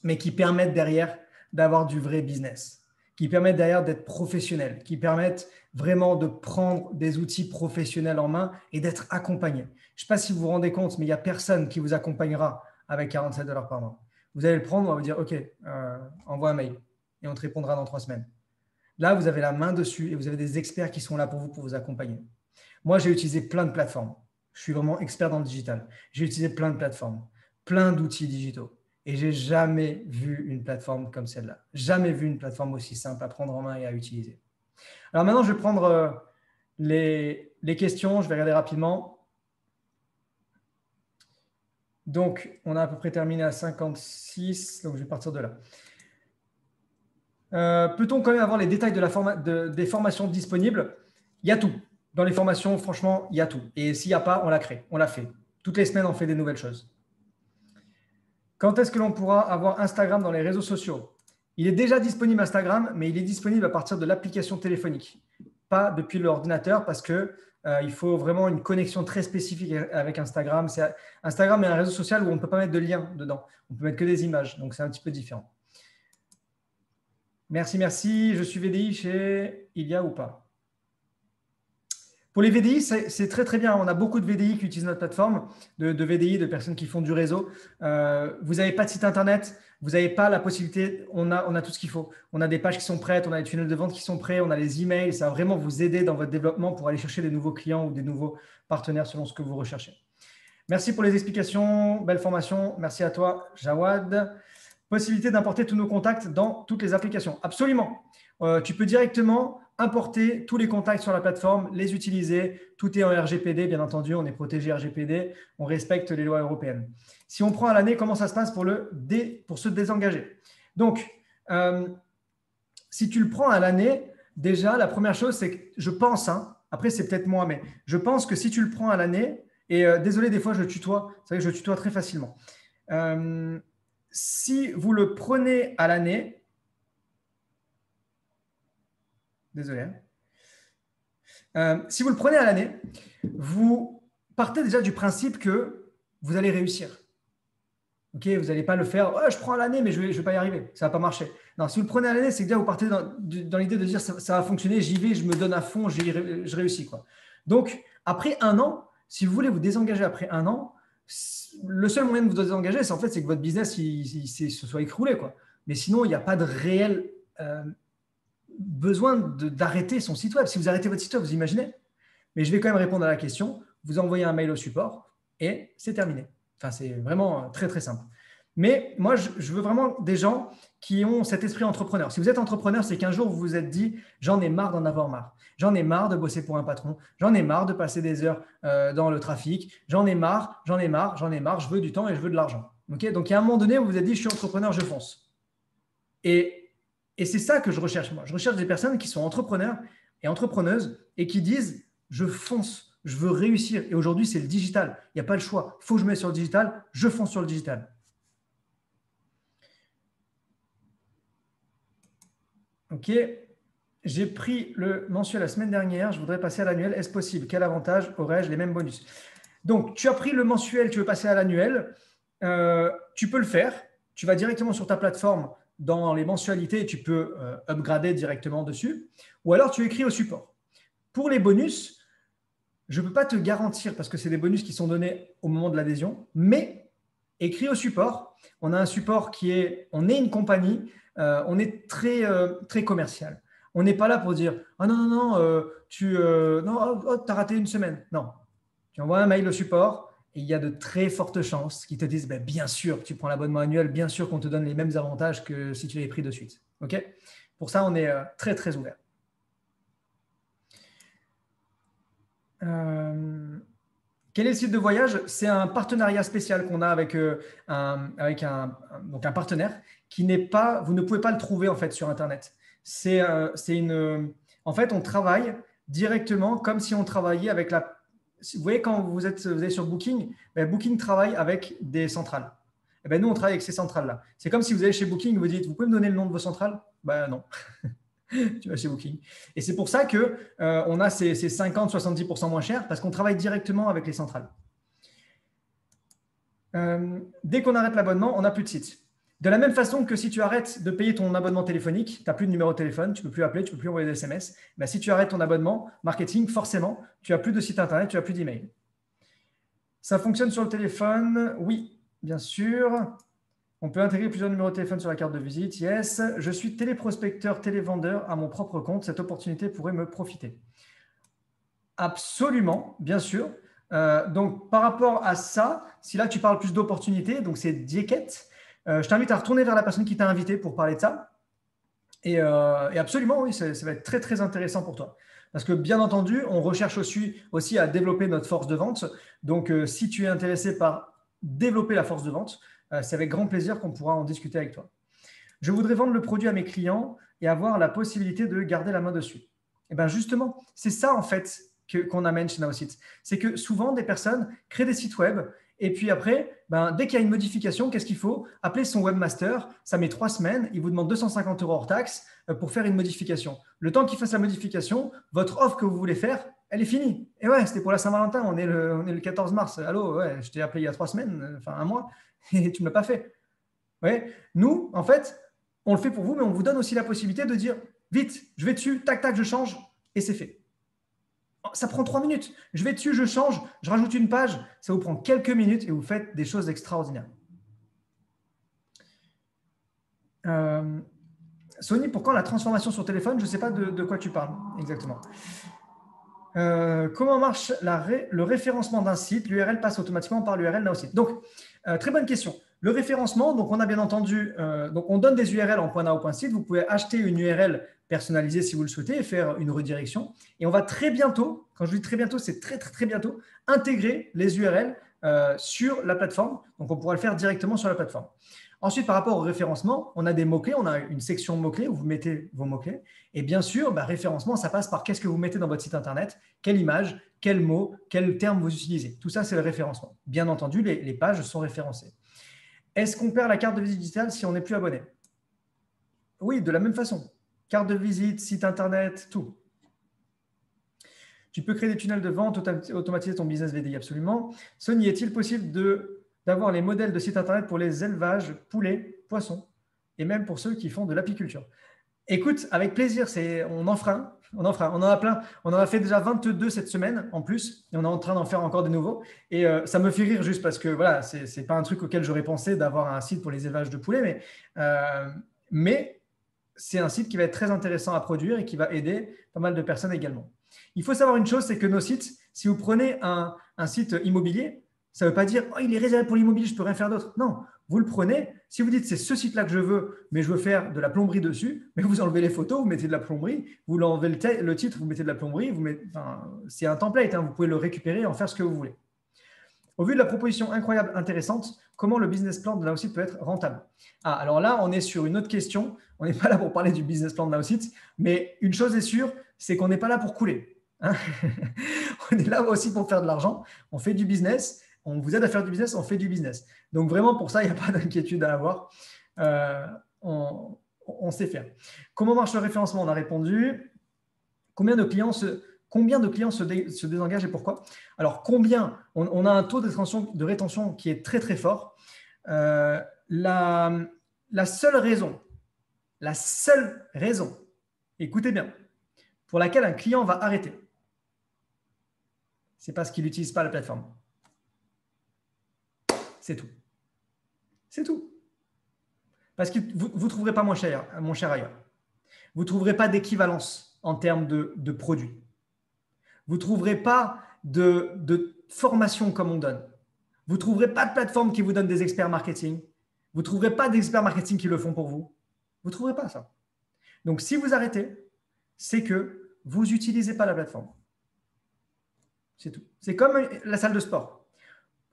mais qui permettent derrière d'avoir du vrai business, qui permettent derrière d'être professionnel, qui permettent vraiment de prendre des outils professionnels en main et d'être accompagné. Je ne sais pas si vous vous rendez compte, mais il n'y a personne qui vous accompagnera avec 47 $ par mois. Vous allez le prendre, on va vous dire, OK, envoie un mail et on te répondra dans 3 semaines. Là, vous avez la main dessus et vous avez des experts qui sont là pour vous accompagner. Moi, j'ai utilisé plein de plateformes. Je suis vraiment expert dans le digital. J'ai utilisé plein de plateformes, plein d'outils digitaux. Et j'ai jamais vu une plateforme comme celle-là. Jamais vu une plateforme aussi simple à prendre en main et à utiliser. Alors maintenant, je vais prendre les questions. Je vais regarder rapidement. Donc, on a à peu près terminé à 56. Donc, je vais partir de là. Peut-on quand même avoir les détails des formations disponibles? Il y a tout. Dans les formations, franchement, il y a tout. Et s'il n'y a pas, on la crée, on la fait. Toutes les semaines, on fait des nouvelles choses. Quand est-ce que l'on pourra avoir Instagram dans les réseaux sociaux? Il est déjà disponible Instagram, mais il est disponible à partir de l'application téléphonique, pas depuis l'ordinateur parce que il faut vraiment une connexion très spécifique avec Instagram. Instagram est un réseau social où on ne peut pas mettre de lien dedans. On peut mettre que des images, donc c'est un petit peu différent. Merci, merci. Je suis VDI chez Ilia ou pas? Pour les VDI, c'est très, très bien. On a beaucoup de VDI qui utilisent notre plateforme, de VDI, de personnes qui font du réseau. Vous n'avez pas de site Internet, vous n'avez pas la possibilité, on a tout ce qu'il faut. On a des pages qui sont prêtes, on a des tunnels de vente qui sont prêts, on a les emails. Ça va vraiment vous aider dans votre développement pour aller chercher des nouveaux clients ou des nouveaux partenaires selon ce que vous recherchez. Merci pour les explications. Belle formation. Merci à toi, Jawad. Possibilité d'importer tous nos contacts dans toutes les applications. Absolument. Tu peux directement importer tous les contacts sur la plateforme, les utiliser. Tout est en RGPD, bien entendu. On est protégé RGPD. On respecte les lois européennes. Si on prend à l'année, comment ça se passe pour se désengager? Donc, si tu le prends à l'année, déjà, la première chose, c'est que je pense, après c'est peut-être moi, mais je pense que si tu le prends à l'année, et désolé, des fois je tutoie, c'est vrai que je tutoie très facilement. Si vous le prenez à l'année, désolé, si vous le prenez à l'année, vous partez déjà du principe que vous allez réussir. Ok, vous n'allez pas le faire, je prends à l'année, mais je ne vais pas y arriver, ça ne va pas marcher. Non, si vous le prenez à l'année, c'est que déjà vous partez dans l'idée de dire ça va fonctionner, j'y vais, je me donne à fond, je réussis, quoi. Donc, après 1 an, si vous voulez vous désengager après 1 an, le seul moyen de vous désengager, c'est que votre business se soit écroulé, quoi. Mais sinon, il n'y a pas de réel besoin d'arrêter son site web. Si vous arrêtez votre site web, vous imaginez? Mais je vais quand même répondre à la question. Vous envoyez un mail au support et c'est terminé. Enfin, c'est vraiment très, très simple. Mais moi, je veux vraiment des gens qui ont cet esprit entrepreneur. Si vous êtes entrepreneur, c'est qu'un jour, vous vous êtes dit, j'en ai marre d'en avoir marre. J'en ai marre de bosser pour un patron. J'en ai marre de passer des heures dans le trafic. J'en ai marre. Je veux du temps et je veux de l'argent. Okay, donc, il y a un moment donné où vous vous êtes dit, je suis entrepreneur, je fonce. Et c'est ça que je recherche, moi. Je recherche des personnes qui sont entrepreneurs et entrepreneuses et qui disent, je fonce. Je veux réussir. Et aujourd'hui, c'est le digital. Il n'y a pas le choix. Il faut que je me mette sur le digital. Je fonce sur le digital. OK. J'ai pris le mensuel la semaine dernière. Je voudrais passer à l'annuel. Est-ce possible? Quel avantage aurais-je? Les mêmes bonus? Donc, tu as pris le mensuel. Tu veux passer à l'annuel. Tu peux le faire. Tu vas directement sur ta plateforme dans les mensualités et tu peux upgrader directement dessus. Ou alors, tu écris au support. Pour les bonus, je ne peux pas te garantir parce que c'est des bonus qui sont donnés au moment de l'adhésion, mais écris au support. On a un support on est une compagnie, on est très, très commercial. On n'est pas là pour dire « Ah non, non, non, tu as raté une semaine. » Non, tu envoies un mail au support et il y a de très fortes chances qu'ils te disent « Bien sûr, tu prends l'abonnement annuel, bien sûr qu'on te donne les mêmes avantages que si tu l'avais pris de suite. » Okay. Pour ça, on est très, très ouvert. Quel est le site de voyage? C'est un partenariat spécial qu'on a avec un partenaire qui n'est pas, vous ne pouvez pas le trouver en fait sur Internet. En fait, on travaille directement comme si on travaillait avec vous voyez quand vous allez sur Booking, Booking travaille avec des centrales. Et nous, on travaille avec ces centrales-là. C'est comme si vous allez chez Booking et vous dites, vous pouvez me donner le nom de vos centrales? Non. Tu vas chez Booking. Et c'est pour ça qu'on a ces 50-70% moins cher parce qu'on travaille directement avec les centrales. Dès qu'on arrête l'abonnement, on n'a plus de site. De la même façon que si tu arrêtes de payer ton abonnement téléphonique, tu n'as plus de numéro de téléphone, tu ne peux plus appeler, tu ne peux plus envoyer des SMS. Ben, si tu arrêtes ton abonnement marketing, forcément, tu n'as plus de site internet, tu n'as plus d'email. Ça fonctionne sur le téléphone? Oui, bien sûr. On peut intégrer plusieurs numéros de téléphone sur la carte de visite. Yes. Je suis téléprospecteur, télévendeur à mon propre compte. Cette opportunité pourrait me profiter. Absolument, bien sûr. Donc, par rapport à ça, si là, tu parles plus d'opportunités, donc c'est Dieket, je t'invite à retourner vers la personne qui t'a invité pour parler de ça. Et absolument, oui, ça va être très, très intéressant pour toi. Parce que, bien entendu, on recherche aussi à développer notre force de vente. Donc, si tu es intéressé par développer la force de vente, c'est avec grand plaisir qu'on pourra en discuter avec toi. Je voudrais vendre le produit à mes clients et avoir la possibilité de garder la main dessus. Et bien justement, c'est ça en fait qu'on amène chez Naosite. C'est que souvent, des personnes créent des sites web et puis après, dès qu'il y a une modification, qu'est-ce qu'il faut? Appeler son webmaster, ça met 3 semaines, il vous demande 250 € hors taxe pour faire une modification. Le temps qu'il fasse la modification, votre offre que vous voulez faire, elle est finie. Et ouais, c'était pour la Saint-Valentin, on est le 14 mars. Allô, ouais, je t'ai appelé il y a 3 semaines, enfin un mois, et tu ne me l'as pas fait. Ouais. Nous, en fait, on le fait pour vous, mais on vous donne aussi la possibilité de dire vite, je vais dessus, tac, tac, je change, et c'est fait. Ça prend 3 minutes. Je vais dessus, je change, je rajoute une page, ça vous prend quelques minutes et vous faites des choses extraordinaires. Sony, pour quand la transformation sur téléphone? Je ne sais pas de quoi tu parles exactement. Comment marche le référencement d'un site? L'URL passe automatiquement par l'URL Naosite. Donc, très bonne question. Le référencement, donc on a bien entendu, donc on donne des URL en .na ou .site. Vous pouvez acheter une URL personnalisée si vous le souhaitez et faire une redirection. Et on va très bientôt, quand je dis très bientôt, c'est très, très, très bientôt, intégrer les URL sur la plateforme. Donc, on pourra le faire directement sur la plateforme. Ensuite, par rapport au référencement, on a des mots-clés, on a une section mots-clés où vous mettez vos mots-clés. Et bien sûr, référencement, ça passe par qu'est-ce que vous mettez dans votre site internet, quelle image, quel mot, quel terme vous utilisez. Tout ça, c'est le référencement. Bien entendu, les pages sont référencées. Est-ce qu'on perd la carte de visite digitale si on n'est plus abonné? Oui, de la même façon. Carte de visite, site internet, tout. Tu peux créer des tunnels de vente, automatiser ton business VDI, absolument. Sony, est-il possible d'avoir les modèles de site internet pour les élevages, poulets, poissons, et même pour ceux qui font de l'apiculture? Écoute, avec plaisir, on en fera un. On en a plein. On en a fait déjà 22 cette semaine en plus, et on est en train d'en faire encore de nouveaux. Et ça me fait rire juste parce que voilà, c'est pas un truc auquel j'aurais pensé d'avoir un site pour les élevages de poulets, mais c'est un site qui va être très intéressant à produire et qui va aider pas mal de personnes également. Il faut savoir une chose, c'est que nos sites, si vous prenez un site immobilier, ça ne veut pas dire « oh, il est réservé pour l'immobilier, je ne peux rien faire d'autre ». Non, vous le prenez. Si vous dites « c'est ce site-là que je veux, mais je veux faire de la plomberie dessus », mais vous enlevez les photos, vous mettez de la plomberie, vous l'enlevez le titre, vous mettez de la plomberie, c'est un template, vous pouvez le récupérer et en faire ce que vous voulez. Au vu de la proposition incroyable, intéressante, comment le business plan de Naosite peut être rentable? Alors là, on est sur une autre question. On n'est pas là pour parler du business plan de Naosite, mais une chose est sûre, c'est qu'on n'est pas là pour couler. On est là aussi pour faire de l'argent. On fait du business. On vous aide à faire du business, on fait du business. Donc vraiment, pour ça, il n'y a pas d'inquiétude à avoir. On sait faire. Comment marche le référencement? On a répondu. Combien de clients se désengagent et pourquoi? Alors, combien? On a un taux de rétention qui est très, très fort. La seule raison, écoutez bien, pour laquelle un client va arrêter, c'est parce qu'il n'utilise pas la plateforme. C'est tout. C'est tout. Parce que vous ne trouverez pas moins cher ailleurs. Vous ne trouverez pas d'équivalence en termes de produits. Vous ne trouverez pas de formation comme on donne. Vous ne trouverez pas de plateforme qui vous donne des experts marketing. Vous ne trouverez pas d'experts marketing qui le font pour vous. Vous ne trouverez pas ça. Donc, si vous arrêtez, c'est que vous n'utilisez pas la plateforme. C'est tout. C'est comme la salle de sport.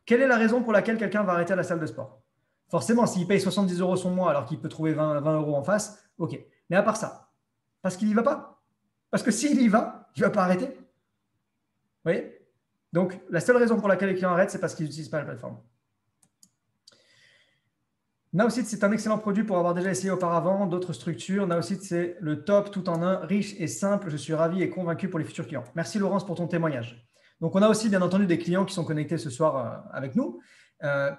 Quelle est la raison pour laquelle quelqu'un va arrêter à la salle de sport? Forcément, s'il paye 70 € son mois alors qu'il peut trouver 20 € en face, ok. Mais à part ça, parce qu'il n'y va pas. Parce que s'il y va, il ne va pas arrêter. Vous voyez? Donc, la seule raison pour laquelle les clients arrêtent, c'est parce qu'ils n'utilisent pas la plateforme. Naosite, c'est un excellent produit pour avoir déjà essayé auparavant d'autres structures. Naosite, c'est le top tout en un, riche et simple. Je suis ravi et convaincu pour les futurs clients. Merci Laurence pour ton témoignage. Donc, on a aussi bien entendu des clients qui sont connectés ce soir avec nous,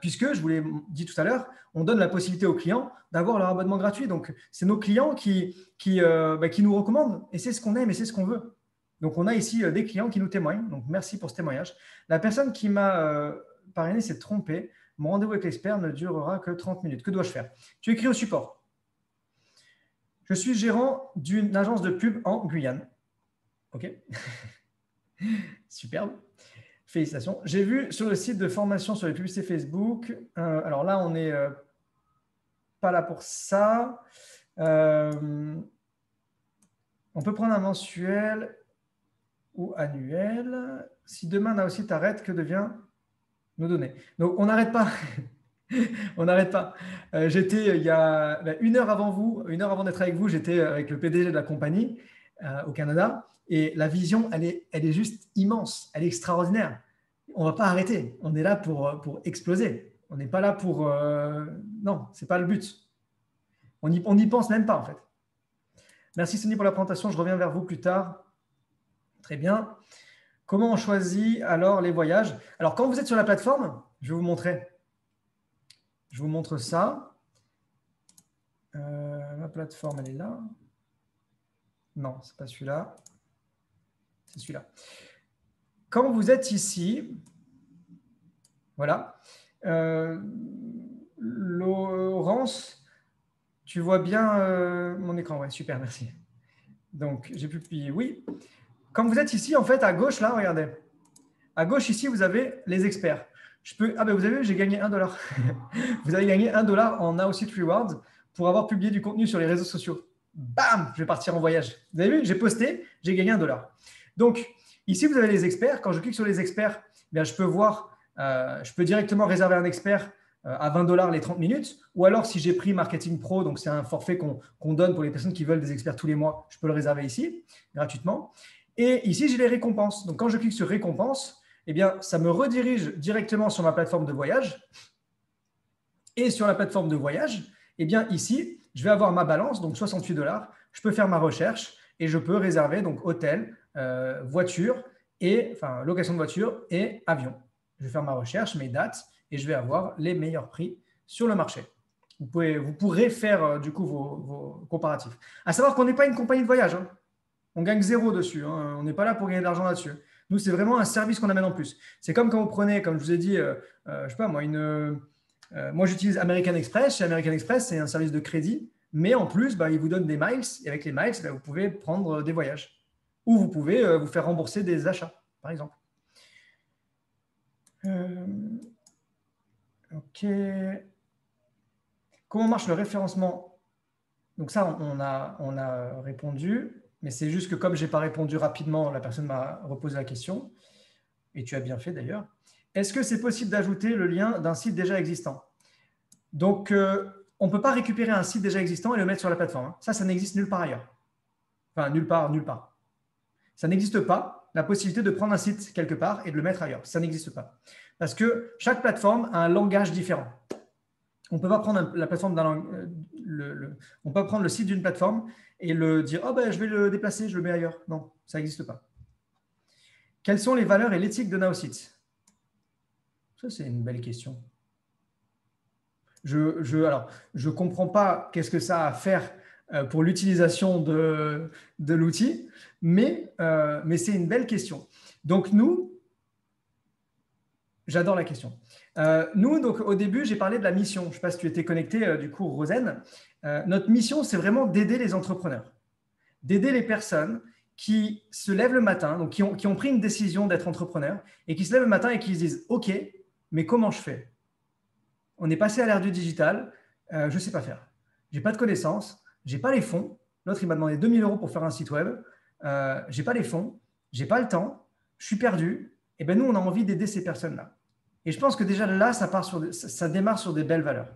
puisque, je vous l'ai dit tout à l'heure, on donne la possibilité aux clients d'avoir leur abonnement gratuit. Donc, c'est nos clients qui nous recommandent et c'est ce qu'on aime et c'est ce qu'on veut. Donc, on a ici des clients qui nous témoignent. Donc, merci pour ce témoignage. La personne qui m'a parrainé s'est trompée. Mon rendez-vous avec l'expert ne durera que 30 minutes. Que dois-je faire? Tu écris au support. Je suis gérant d'une agence de pub en Guyane. OK. Superbe. Félicitations. J'ai vu sur le site de formation sur les publicités Facebook. Alors là, on n'est pas là pour ça. On peut prendre un mensuel ou annuel. Si demain, là aussi, t'arrêtes, que devient nos données? Donc, on n'arrête pas. On n'arrête pas. J'étais il y a une heure avant vous, une heure avant d'être avec vous, j'étais avec le PDG de la compagnie au Canada. Et la vision, elle est juste immense. Elle est extraordinaire. On ne va pas arrêter. On est là pour exploser. On n'est pas là pour… non, ce n'est pas le but. On n'y pense même pas, en fait. Merci, Sony, pour la présentation. Je reviens vers vous plus tard. Très bien. Comment on choisit alors les voyages? Alors, quand vous êtes sur la plateforme, je vais vous montrer. Je vous montre ça. Ma plateforme, elle est là. Non, ce n'est pas celui-là. C'est celui-là. Quand vous êtes ici, voilà. Laurence, tu vois bien mon écran? Ouais, super, merci. Donc, j'ai pu plier oui. Quand vous êtes ici, en fait, à gauche, là, regardez. À gauche, ici, vous avez les experts. Ah ben vous avez vu, j'ai gagné $1. Vous avez gagné $1 en Naosite Rewards pour avoir publié du contenu sur les réseaux sociaux. Bam, je vais partir en voyage. Vous avez vu, j'ai posté, j'ai gagné $1. Donc, ici, vous avez les experts. Quand je clique sur les experts, bien, je peux voir, je peux directement réserver un expert à $20 les 30 minutes. Ou alors, si j'ai pris Marketing Pro, donc c'est un forfait qu'on donne pour les personnes qui veulent des experts tous les mois, je peux le réserver ici, gratuitement. Et ici, j'ai les récompenses. Donc, quand je clique sur récompenses, eh bien, ça me redirige directement sur ma plateforme de voyage. Et sur la plateforme de voyage, eh bien, ici, je vais avoir ma balance, donc $68. Je peux faire ma recherche et je peux réserver donc hôtel, voiture, enfin location de voiture et avion. Je vais faire ma recherche, mes dates et je vais avoir les meilleurs prix sur le marché. Vous pourrez faire du coup vos comparatifs. À savoir qu'on n'est pas une compagnie de voyage. Hein. On gagne zéro dessus. Hein. On n'est pas là pour gagner de l'argent là-dessus. Nous, c'est vraiment un service qu'on amène en plus. C'est comme quand vous prenez, comme je vous ai dit, je sais pas moi, moi j'utilise American Express. Chez American Express, c'est un service de crédit, mais en plus, ils vous donnent des miles. Et avec les miles, vous pouvez prendre des voyages. Ou vous pouvez vous faire rembourser des achats, par exemple. OK. Comment marche le référencement? Donc ça, on a répondu. Mais c'est juste que comme je n'ai pas répondu rapidement, la personne m'a reposé la question. Et tu as bien fait d'ailleurs. Est-ce que c'est possible d'ajouter le lien d'un site déjà existant? Donc, on ne peut pas récupérer un site déjà existant et le mettre sur la plateforme. Hein. Ça n'existe nulle part ailleurs. Enfin, nulle part. Ça n'existe pas, la possibilité de prendre un site quelque part et de le mettre ailleurs. Ça n'existe pas. Parce que chaque plateforme a un langage différent. On ne peut pas prendre la plateforme on peut pas prendre le site d'une plateforme et le dire oh ben je vais le déplacer, je le mets ailleurs. Non, ça n'existe pas. Quelles sont les valeurs et l'éthique de Naosite? Ça, c'est une belle question. Alors, je ne comprends pas qu'est-ce que ça a à faire pour l'utilisation de l'outil, mais c'est une belle question. Donc, nous, j'adore la question. Nous, donc, au début, j'ai parlé de la mission. Je ne sais pas si tu étais connecté du coup, Rosen. Notre mission, c'est vraiment d'aider les entrepreneurs, d'aider les personnes qui se lèvent le matin, donc qui ont pris une décision d'être entrepreneurs et qui se lèvent le matin et qui se disent « Ok, mais comment je fais ?» On est passé à l'ère du digital, je ne sais pas faire. Je n'ai pas de connaissances, je n'ai pas les fonds. L'autre, il m'a demandé 2000 € pour faire un site web. Je n'ai pas les fonds, je n'ai pas le temps, je suis perdu. Et bien nous, on a envie d'aider ces personnes-là. Et je pense que déjà là, ça démarre sur des belles valeurs.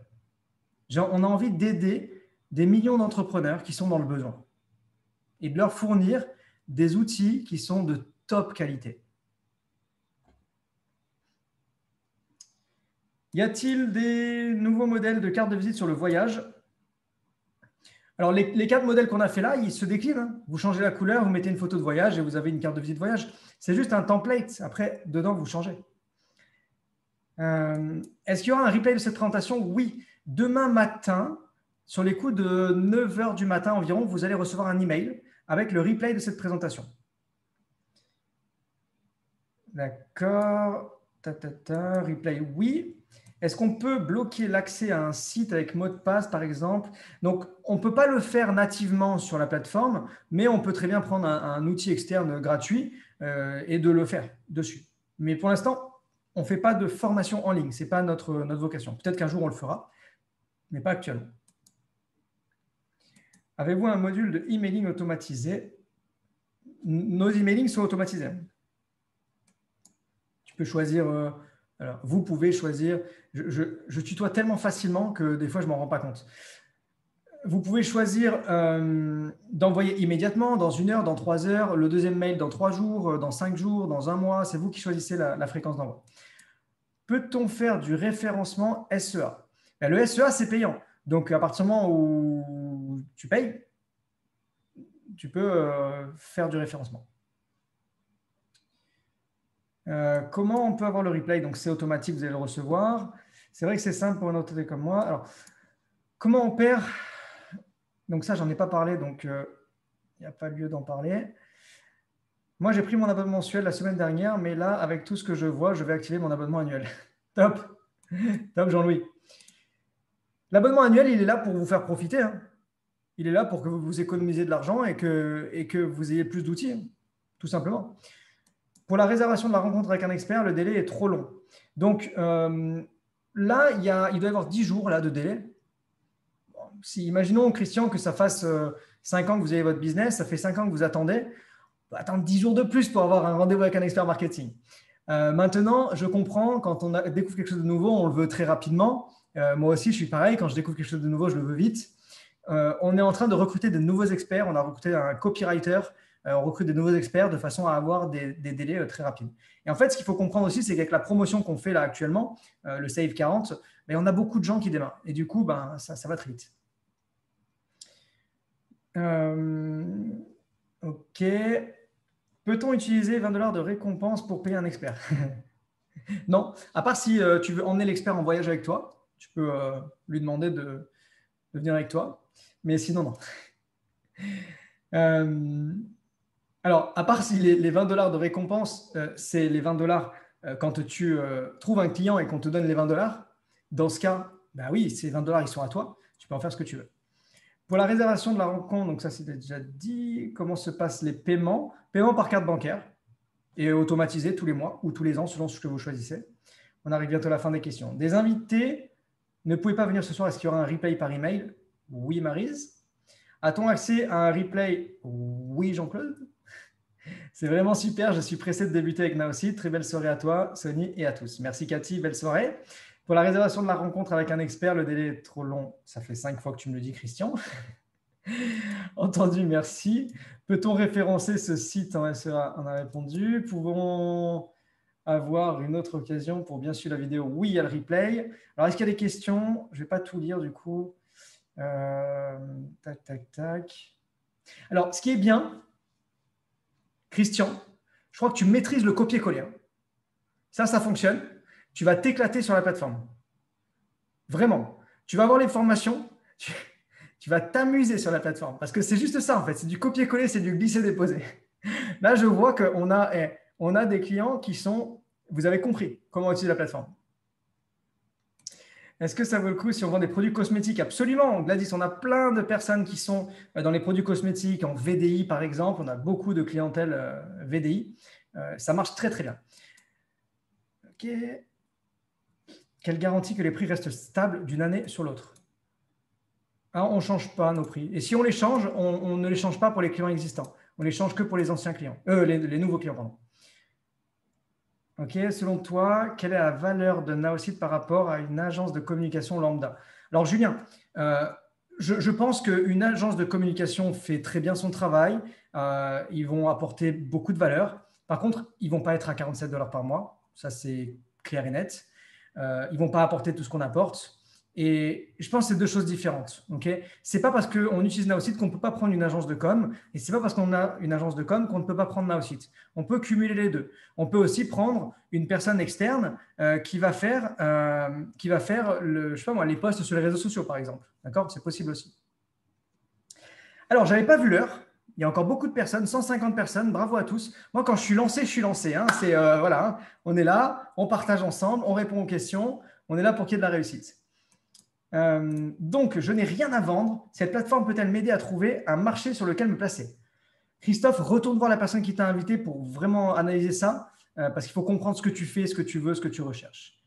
Genre, on a envie d'aider des millions d'entrepreneurs qui sont dans le besoin et de leur fournir des outils qui sont de top qualité. Y a-t-il des nouveaux modèles de cartes de visite sur le voyage? Alors, les 4 modèles qu'on a fait là, ils se déclinent, hein. Vous changez la couleur, vous mettez une photo de voyage et vous avez une carte de visite voyage. C'est juste un template. Après, dedans, vous changez. Est-ce qu'il y aura un replay de cette présentation? Oui. Demain matin, sur les coups de 9 h du matin environ, vous allez recevoir un email avec le replay de cette présentation. D'accord. Replay, oui. Est-ce qu'on peut bloquer l'accès à un site avec mot de passe, par exemple? Donc, on ne peut pas le faire nativement sur la plateforme, mais on peut très bien prendre un outil externe gratuit et de le faire dessus. Mais pour l'instant, on ne fait pas de formation en ligne. Ce n'est pas notre vocation. Peut-être qu'un jour, on le fera, mais pas actuellement. Avez-vous un module de emailing automatisé? Nos emailings sont automatisés. Tu peux choisir... alors, vous pouvez choisir... Je tutoie tellement facilement que des fois, je ne m'en rends pas compte. Vous pouvez choisir d'envoyer immédiatement, dans 1 heure, dans 3 heures, le deuxième mail dans 3 jours, dans 5 jours, dans 1 mois. C'est vous qui choisissez la fréquence d'envoi. Peut-on faire du référencement SEA? Le SEA, c'est payant. Donc, à partir du moment où tu payes, tu peux faire du référencement. Comment on peut avoir le replay? Donc, c'est automatique, vous allez le recevoir. C'est vrai que c'est simple pour un autre comme moi. Alors, comment on perd? Donc, ça, j'en ai pas parlé, donc il n'y a pas lieu d'en parler. Moi, j'ai pris mon abonnement mensuel la semaine dernière, mais là, avec tout ce que je vois, je vais activer mon abonnement annuel. Top. Top, Jean-Louis. L'abonnement annuel, il est là pour vous faire profiter, hein. Il est là pour que vous économisez de l'argent et que vous ayez plus d'outils, hein, tout simplement. Pour la réservation de la rencontre avec un expert, le délai est trop long. Donc, là, il doit y avoir 10 jours là, de délai. Bon, imaginons, Christian, que ça fasse 5 ans que vous avez votre business, ça fait 5 ans que vous attendez. On va attendre 10 jours de plus pour avoir un rendez-vous avec un expert marketing. Maintenant, je comprends, quand on découvre quelque chose de nouveau, on le veut très rapidement. Moi aussi, je suis pareil. Quand je découvre quelque chose de nouveau, je le veux vite. On est en train de recruter de nouveaux experts. On a recruté un copywriter. On recrute des nouveaux experts de façon à avoir des délais très rapides. Et en fait, ce qu'il faut comprendre aussi, c'est qu'avec la promotion qu'on fait là actuellement, le Save 40, ben, on a beaucoup de gens qui démarrent. Et du coup, ben, ça va très vite. OK. Peut-on utiliser 20 $ de récompense pour payer un expert? Non, à part si tu veux emmener l'expert en voyage avec toi, tu peux lui demander de venir avec toi. Mais sinon, non. Alors, à part si les 20 $ de récompense, c'est les 20 $ quand tu trouves un client et qu'on te donne les 20 $, dans ce cas, bah oui, ces 20 $, ils sont à toi. Tu peux en faire ce que tu veux. Pour la réservation de la rencontre, donc ça c'était déjà dit. Comment se passent les paiements? Paiement par carte bancaire et automatisé tous les mois ou tous les ans selon ce que vous choisissez. On arrive bientôt à la fin des questions. Des invités ne pouvaient pas venir ce soir. Est-ce qu'il y aura un replay par email? Oui, Maryse. A-t-on accès à un replay? Oui, Jean-Claude. C'est vraiment super. Je suis pressé de débuter avec Naosi. Très belle soirée à toi, Sony, et à tous. Merci, Cathy. Belle soirée. Pour la réservation de la rencontre avec un expert, le délai est trop long. Ça fait 5 fois que tu me le dis, Christian. Entendu, merci. Peut-on référencer ce site en SEA? On a répondu. Pouvons avoir une autre occasion pour bien suivre la vidéo? Oui, il y a le replay. Alors, est-ce qu'il y a des questions? Je ne vais pas tout lire du coup. Tac, tac, tac. Alors, ce qui est bien, Christian, je crois que tu maîtrises le copier-coller, hein. Ça fonctionne. Tu vas t'éclater sur la plateforme. Vraiment. Tu vas avoir les formations. Tu vas t'amuser sur la plateforme. Parce que c'est juste ça, en fait. C'est du copier-coller, c'est du glisser-déposer. Là, je vois qu'on a des clients qui sont... Vous avez compris comment utiliser la plateforme. Est-ce que ça vaut le coup si on vend des produits cosmétiques? Absolument. Gladys, on a plein de personnes qui sont dans les produits cosmétiques, en VDI par exemple. On a beaucoup de clientèle VDI. Ça marche très, très bien. OK. Quelle garantie que les prix restent stables d'une année sur l'autre? On ne change pas nos prix. Et si on les change, on ne les change pas pour les clients existants. On les change que pour les anciens clients. Les nouveaux clients, pardon. OK. Selon toi, quelle est la valeur de Naosite par rapport à une agence de communication lambda? Alors, Julien, je pense qu'une agence de communication fait très bien son travail. Ils vont apporter beaucoup de valeur. Par contre, ils ne vont pas être à 47 $ par mois. Ça, c'est clair et net. ils ne vont pas apporter tout ce qu'on apporte. Et je pense que c'est deux choses différentes. Okay, ce n'est pas parce qu'on utilise Naosite qu'on ne peut pas prendre une agence de com, et ce n'est pas parce qu'on a une agence de com qu'on ne peut pas prendre Naosite. On peut cumuler les deux. On peut aussi prendre une personne externe qui va faire je sais pas moi, les posts sur les réseaux sociaux, par exemple. D'accord, c'est possible aussi. Alors, je n'avais pas vu l'heure. Il y a encore beaucoup de personnes, 150 personnes. Bravo à tous. Moi, quand je suis lancé, je suis lancé. Hein. C'est voilà, hein. On est là, on partage ensemble, on répond aux questions. On est là pour qu'il y ait de la réussite. Donc, je n'ai rien à vendre. Cette plateforme peut-elle m'aider à trouver un marché sur lequel me placer? Christophe, retourne voir la personne qui t'a invité pour vraiment analyser ça, parce qu'il faut comprendre ce que tu fais, ce que tu veux, ce que tu recherches.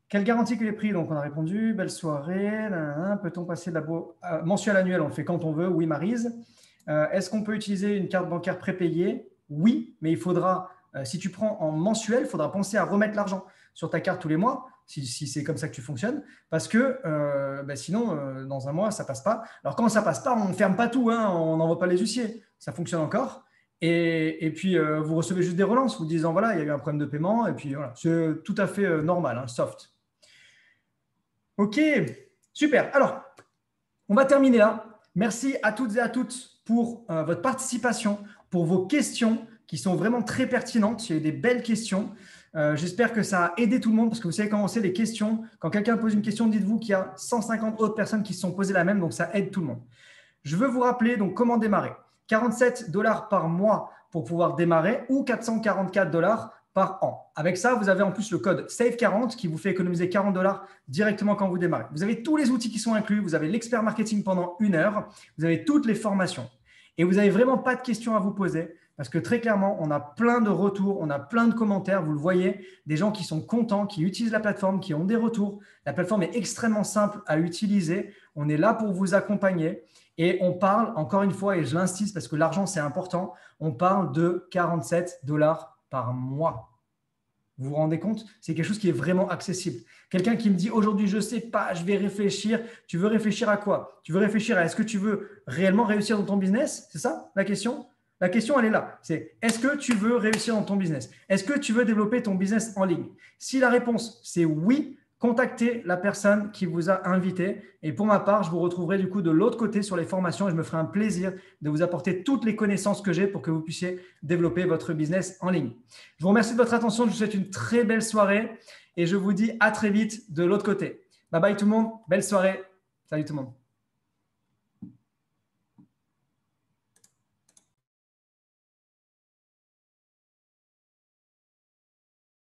Quelle garantie que les prix? Donc, on a répondu. Belle soirée. Peut-on passer de la mensuel annuel? On le fait quand on veut. Oui, Maryse. Est-ce qu'on peut utiliser une carte bancaire prépayée? Oui, mais il faudra, si tu prends en mensuel, il faudra penser à remettre l'argent sur ta carte tous les mois. Si c'est comme ça que tu fonctionnes, parce que sinon, dans un mois, ça ne passe pas. Alors, quand ça ne passe pas, on ne ferme pas tout, hein, on n'envoie pas les huissiers. Ça fonctionne encore. Et puis, vous recevez juste des relances, vous disant, voilà, il y a eu un problème de paiement, et puis voilà, c'est tout à fait normal, hein, soft. OK, super. Alors, on va terminer là. Merci à toutes et à toutes pour votre participation, pour vos questions qui sont vraiment très pertinentes. Il y a eu des belles questions. J'espère que ça a aidé tout le monde parce que vous savez comment c'est les questions. Quand quelqu'un pose une question, dites-vous qu'il y a 150 autres personnes qui se sont posées la même, donc ça aide tout le monde. Je veux vous rappeler donc comment démarrer. 47 $ par mois pour pouvoir démarrer ou 444 $ par an. Avec ça, vous avez en plus le code SAVE40 qui vous fait économiser 40 $ directement quand vous démarrez. Vous avez tous les outils qui sont inclus, vous avez l'expert marketing pendant 1 heure, vous avez toutes les formations et vous n'avez vraiment pas de questions à vous poser. Parce que très clairement, on a plein de retours, on a plein de commentaires, vous le voyez, des gens qui sont contents, qui utilisent la plateforme, qui ont des retours. La plateforme est extrêmement simple à utiliser. On est là pour vous accompagner et on parle, encore une fois, et je l'insiste parce que l'argent, c'est important, on parle de 47 $ par mois. Vous vous rendez compte? C'est quelque chose qui est vraiment accessible. Quelqu'un qui me dit aujourd'hui, je ne sais pas, je vais réfléchir. Tu veux réfléchir à quoi? Tu veux réfléchir à est-ce que tu veux réellement réussir dans ton business? C'est ça la question? La question, elle est là. C'est est-ce que tu veux réussir dans ton business? Est-ce que tu veux développer ton business en ligne? Si la réponse, c'est oui, contactez la personne qui vous a invité. Et pour ma part, je vous retrouverai du coup de l'autre côté sur les formations et je me ferai un plaisir de vous apporter toutes les connaissances que j'ai pour que vous puissiez développer votre business en ligne. Je vous remercie de votre attention. Je vous souhaite une très belle soirée et je vous dis à très vite de l'autre côté. Bye bye tout le monde. Belle soirée. Salut tout le monde.